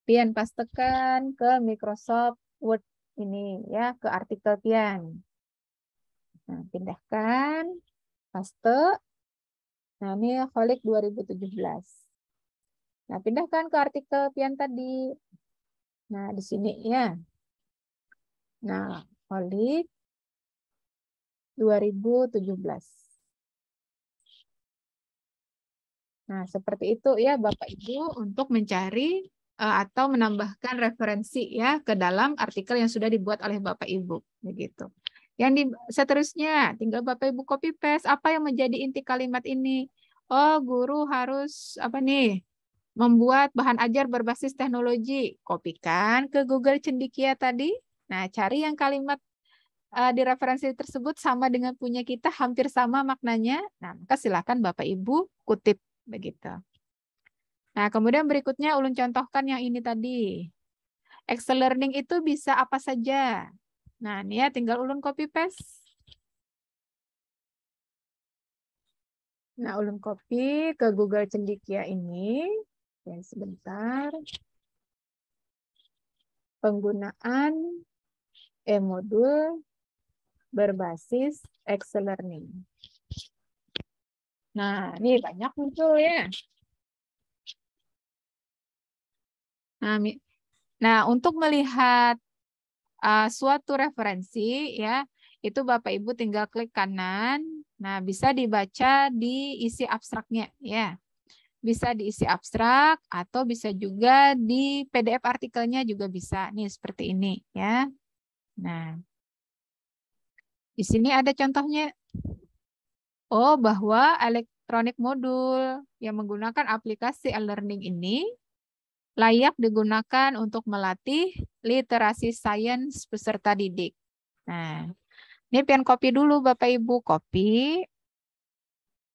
Pian pastekan ke Microsoft Word ini ya ke artikel Pian. Nah, pindahkan, paste. Nah, ini Kholik 2017. Nah, pindahkan ke artikel Pian tadi. Nah, di sini ya. Nah, Kholik 2017. Nah, seperti itu ya Bapak Ibu untuk mencari atau menambahkan referensi ya ke dalam artikel yang sudah dibuat oleh Bapak Ibu begitu. Seterusnya tinggal Bapak Ibu copy paste apa yang menjadi inti kalimat ini. Oh, guru harus apa nih? Membuat bahan ajar berbasis teknologi. Kopikan ke Google Cendekia tadi. Nah, cari yang kalimat di referensi tersebut sama dengan punya kita, hampir sama maknanya. Nah, maka silakan Bapak Ibu kutip begitu. Nah, kemudian berikutnya ulun contohkan yang ini tadi. Excel Learning itu bisa apa saja. Nah, ini ya tinggal ulun copy paste. Nah, ulun copy ke Google Cendekia ini. Ya, sebentar. Penggunaan e-modul berbasis Excel Learning. Nah, ini banyak muncul ya. Nah, untuk melihat suatu referensi ya, itu Bapak Ibu tinggal klik kanan. Nah, bisa dibaca di isi abstraknya ya. Bisa diisi abstrak atau bisa juga di PDF artikelnya juga bisa. Nih seperti ini ya. Nah, di sini ada contohnya. Oh, bahwa elektronik modul yang menggunakan aplikasi e-learning ini layak digunakan untuk melatih literasi sains peserta didik. Nah, ini pian copy dulu Bapak Ibu, copy.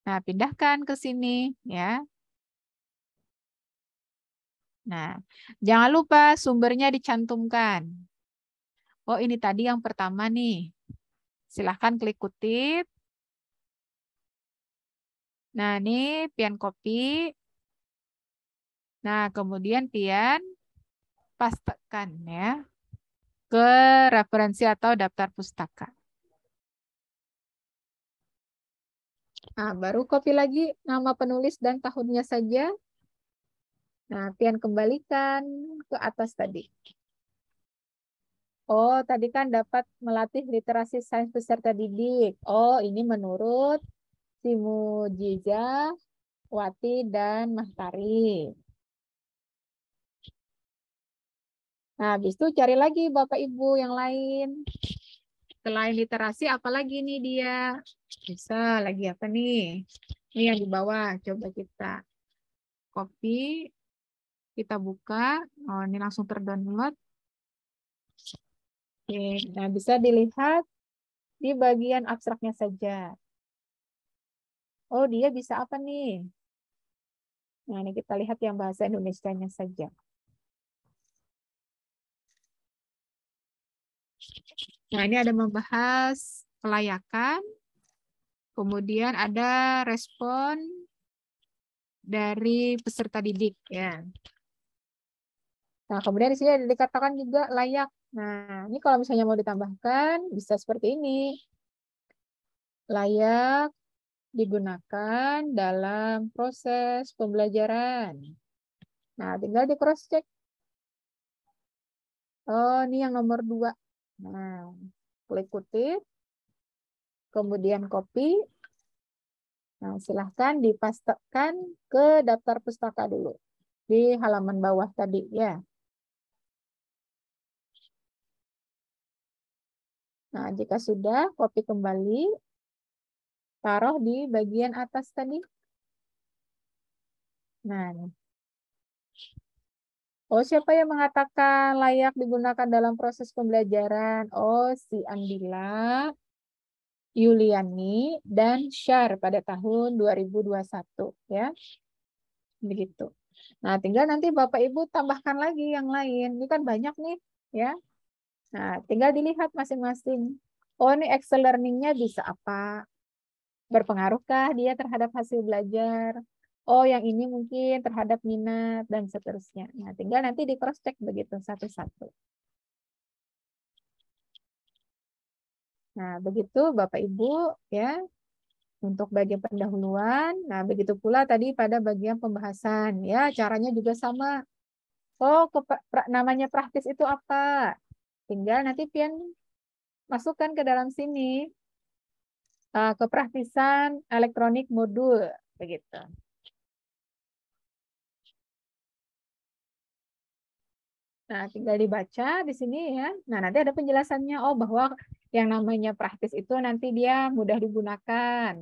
Nah, pindahkan ke sini ya. Nah, jangan lupa sumbernya dicantumkan. Oh, ini tadi yang pertama nih. Silahkan klik kutip. Nah, ini pian copy. Nah, kemudian pian pastekan ya ke referensi atau daftar pustaka. Nah, baru copy lagi nama penulis dan tahunnya saja. Nah, pian kembalikan ke atas tadi. Oh, tadi kan dapat melatih literasi sains peserta didik. Oh, ini menurut si Mujiza, Wati, dan Mahtari. Nah, habis itu cari lagi Bapak Ibu yang lain. Selain literasi, apalagi nih dia? Bisa lagi apa nih? Ini yang di bawah. Coba kita copy. Kita buka. Oh, ini langsung terdownload. Oke, nah bisa dilihat di bagian abstraknya saja. Oh, dia bisa apa nih? Nah, ini kita lihat yang bahasa Indonesianya saja. Nah, ini ada membahas kelayakan. Kemudian ada respon dari peserta didik ya. Nah, kemudian di sini ada dikatakan juga layak. Nah, ini kalau misalnya mau ditambahkan bisa seperti ini. Layak digunakan dalam proses pembelajaran. Nah, tinggal di cross check. Oh, ini yang nomor 2. Nah, klik kutip. Kemudian copy. Nah, silahkan dipastekan ke daftar pustaka dulu. Di halaman bawah tadi ya. Nah, jika sudah, copy kembali. Taruh di bagian atas tadi. Nah, oh, siapa yang mengatakan layak digunakan dalam proses pembelajaran? Oh, si Andila, Yuliani, dan Syar pada tahun 2021 ya. Begitu. Nah, tinggal nanti Bapak Ibu tambahkan lagi yang lain. Ini kan banyak nih ya. Nah, tinggal dilihat masing-masing. Oh, ini Excel Learning-nya bisa apa? Berpengaruhkah dia terhadap hasil belajar? Oh, yang ini mungkin terhadap minat dan seterusnya. Nah, tinggal nanti di cross check begitu satu-satu. Nah, begitu Bapak Ibu ya untuk bagian pendahuluan. Nah, begitu pula tadi pada bagian pembahasan ya, caranya juga sama. Oh, namanya praktis itu apa? Tinggal nanti pian masukkan ke dalam sini kepraktisan elektronik modul begitu. Nah, tinggal dibaca di sini ya. Nah, nanti ada penjelasannya. Oh, bahwa yang namanya praktis itu nanti dia mudah digunakan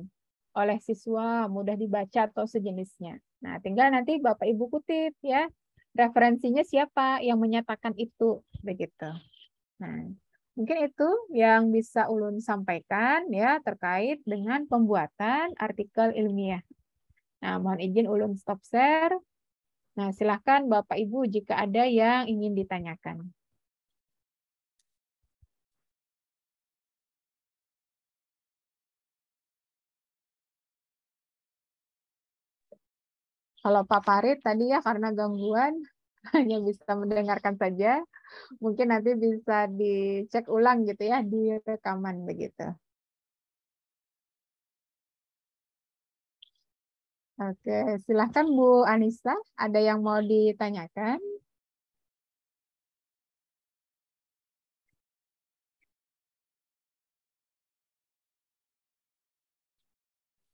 oleh siswa, mudah dibaca atau sejenisnya. Nah, tinggal nanti Bapak Ibu kutip ya. Referensinya siapa yang menyatakan itu begitu. Nah, mungkin itu yang bisa Ulun sampaikan ya terkait dengan pembuatan artikel ilmiah. Nah, mohon izin Ulun stop share. Nah, silakan Bapak Ibu jika ada yang ingin ditanyakan. Kalau Pak Farid tadi ya karena gangguan hanya bisa mendengarkan saja, mungkin nanti bisa dicek ulang gitu ya di rekaman begitu. Oke, silahkan Bu Anissa, ada yang mau ditanyakan?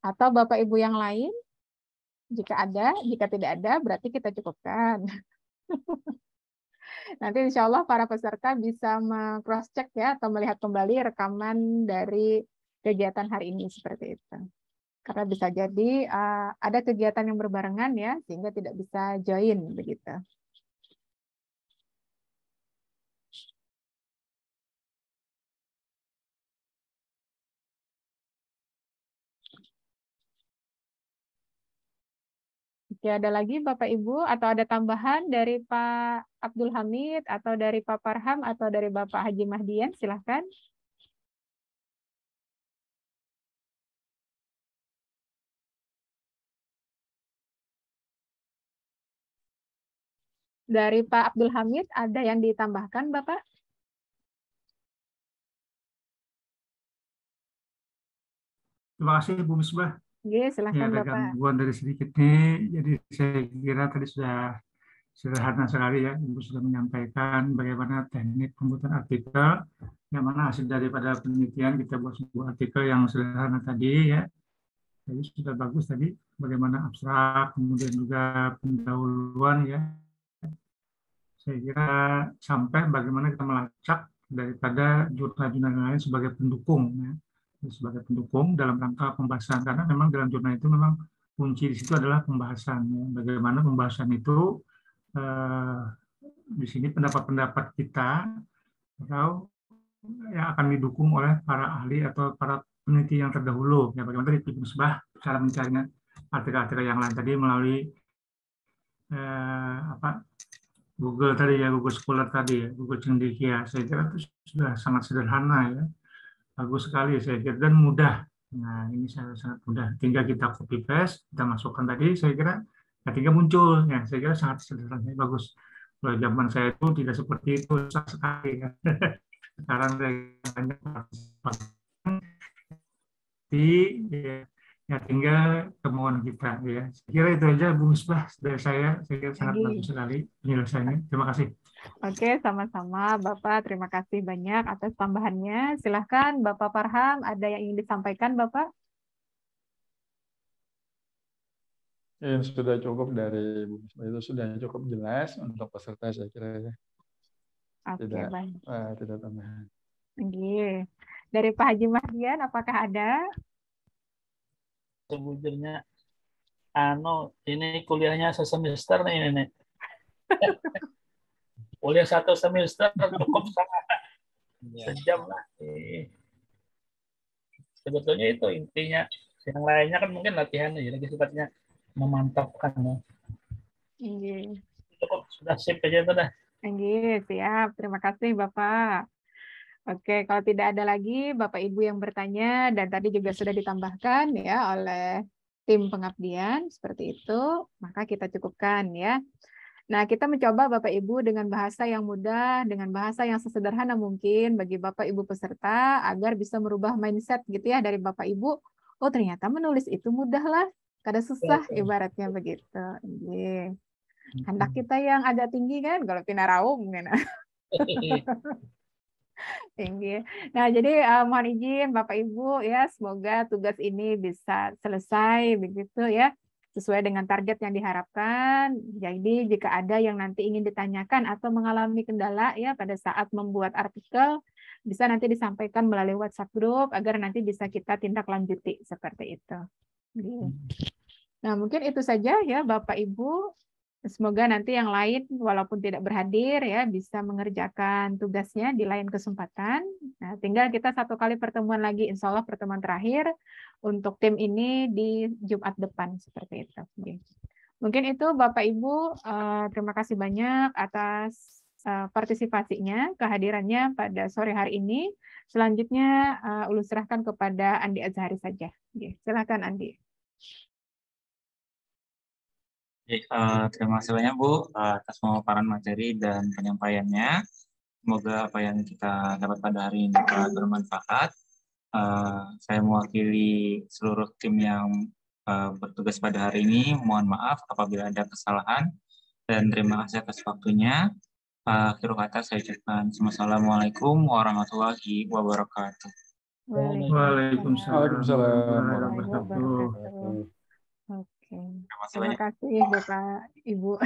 Atau Bapak Ibu yang lain? Jika ada, jika tidak ada, berarti kita cukupkan. Nanti insya Allah para peserta bisa cross-check ya, atau melihat kembali rekaman dari kegiatan hari ini seperti itu. Karena bisa jadi ada kegiatan yang berbarengan ya, sehingga tidak bisa join begitu. Oke, ada lagi Bapak Ibu atau ada tambahan dari Pak Abdul Hamid atau dari Pak Parham atau dari Bapak Haji Mahdian, silahkan. Dari Pak Abdul Hamid ada yang ditambahkan Bapak? Terima kasih Bu Misbah. Oke, silahkan ya, ada Bapak. gangguan dari sedikit nih, jadi saya kira tadi sudah sederhana sekali ya, Ibu sudah menyampaikan bagaimana teknik pembuatan artikel, yang mana hasil daripada penelitian kita buat sebuah artikel yang sederhana tadi ya. Jadi sudah bagus tadi bagaimana abstrak, kemudian juga pendahuluan ya. Saya kira sampai bagaimana kita melacak daripada jurnal-jurnal lain sebagai pendukung ya. Sebagai pendukung dalam rangka pembahasan, karena memang dalam jurnal itu memang kunci di situ adalah pembahasan ya. Bagaimana pembahasan itu di sini pendapat-pendapat kita atau yang akan didukung oleh para ahli atau para peneliti yang terdahulu ya. Bagaimana tadi Ibu Misbah cara mencarinya artikel-artikel yang lain tadi melalui Google tadi ya, Google Scholar tadi ya, Google Cendekia. Saya kira itu sudah sangat sederhana ya, bagus sekali saya kira dan mudah. Nah ini sangat mudah. Tinggal kita copy paste, kita masukkan tadi. Saya kira ketika muncul ya, saya kira sangat sederhana, bagus. Kalau zaman saya itu tidak seperti itu, susah sekali ya. Sekarang saya banyak ya tinggal kemauan kita ya. Saya kira itu aja Bu Misbah dari saya kira sangat bagus sekali penjelasannya. Terima kasih. Oke, sama-sama Bapak. Terima kasih banyak atas tambahannya. Silahkan Bapak Parham, ada yang ingin disampaikan Bapak? Ya, sudah cukup dari Bu Misbah, itu sudah cukup jelas untuk peserta saya kira ya. Oke, baik. Tidak tambahan. Oke. Dari Pak Haji Mahdian, apakah ada? Sejujurnya, ini kuliahnya sesemester nih ini. Kuliah 1 semester cukup sejam lah. Sebetulnya itu intinya. Yang lainnya kan mungkin latihan aja, lagi sifatnya memantapkan. Ya. Cukup, sudah sip aja itu dah. Siap. Terima kasih Bapak. Oke, kalau tidak ada lagi Bapak Ibu yang bertanya dan tadi juga sudah ditambahkan ya oleh tim pengabdian seperti itu, maka kita cukupkan ya. Nah, kita mencoba Bapak Ibu dengan bahasa yang mudah, dengan bahasa yang sesederhana mungkin bagi Bapak Ibu peserta agar bisa merubah mindset gitu ya dari Bapak Ibu. Oh, ternyata menulis itu mudah lah, kada susah ibaratnya begitu. Iya. Hendak kita yang agak tinggi kan kalau pinaraung kan. Tinggi. Nah, jadi mohon izin Bapak Ibu ya, semoga tugas ini bisa selesai begitu ya, sesuai dengan target yang diharapkan. Jadi jika ada yang nanti ingin ditanyakan atau mengalami kendala ya pada saat membuat artikel, bisa nanti disampaikan melalui WhatsApp group agar nanti bisa kita tindak lanjuti seperti itu. Nah, mungkin itu saja ya Bapak Ibu. Semoga nanti yang lain walaupun tidak berhadir ya bisa mengerjakan tugasnya di lain kesempatan. Nah, tinggal kita satu kali pertemuan lagi, insya Allah pertemuan terakhir untuk tim ini di Jumat depan seperti itu. Mungkin itu Bapak Ibu, terima kasih banyak atas partisipasinya, kehadirannya pada sore hari ini. Selanjutnya ulun serahkan kepada Andi Azhari saja. Silakan Andi. Terima kasih banyak Bu atas pemaparan materi dan penyampaiannya. Semoga apa yang kita dapat pada hari ini dapat bermanfaat. Saya mewakili seluruh tim yang bertugas pada hari ini. Mohon maaf apabila ada kesalahan dan terima kasih atas waktunya. Akhir kata saya ucapkan Assalamualaikum warahmatullahi wabarakatuh. Waalaikumsalam warahmatullahi wabarakatuh. Oke. Terima kasih Bapak Ibu.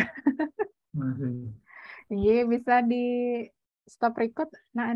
Ini bisa di stop record. Nah,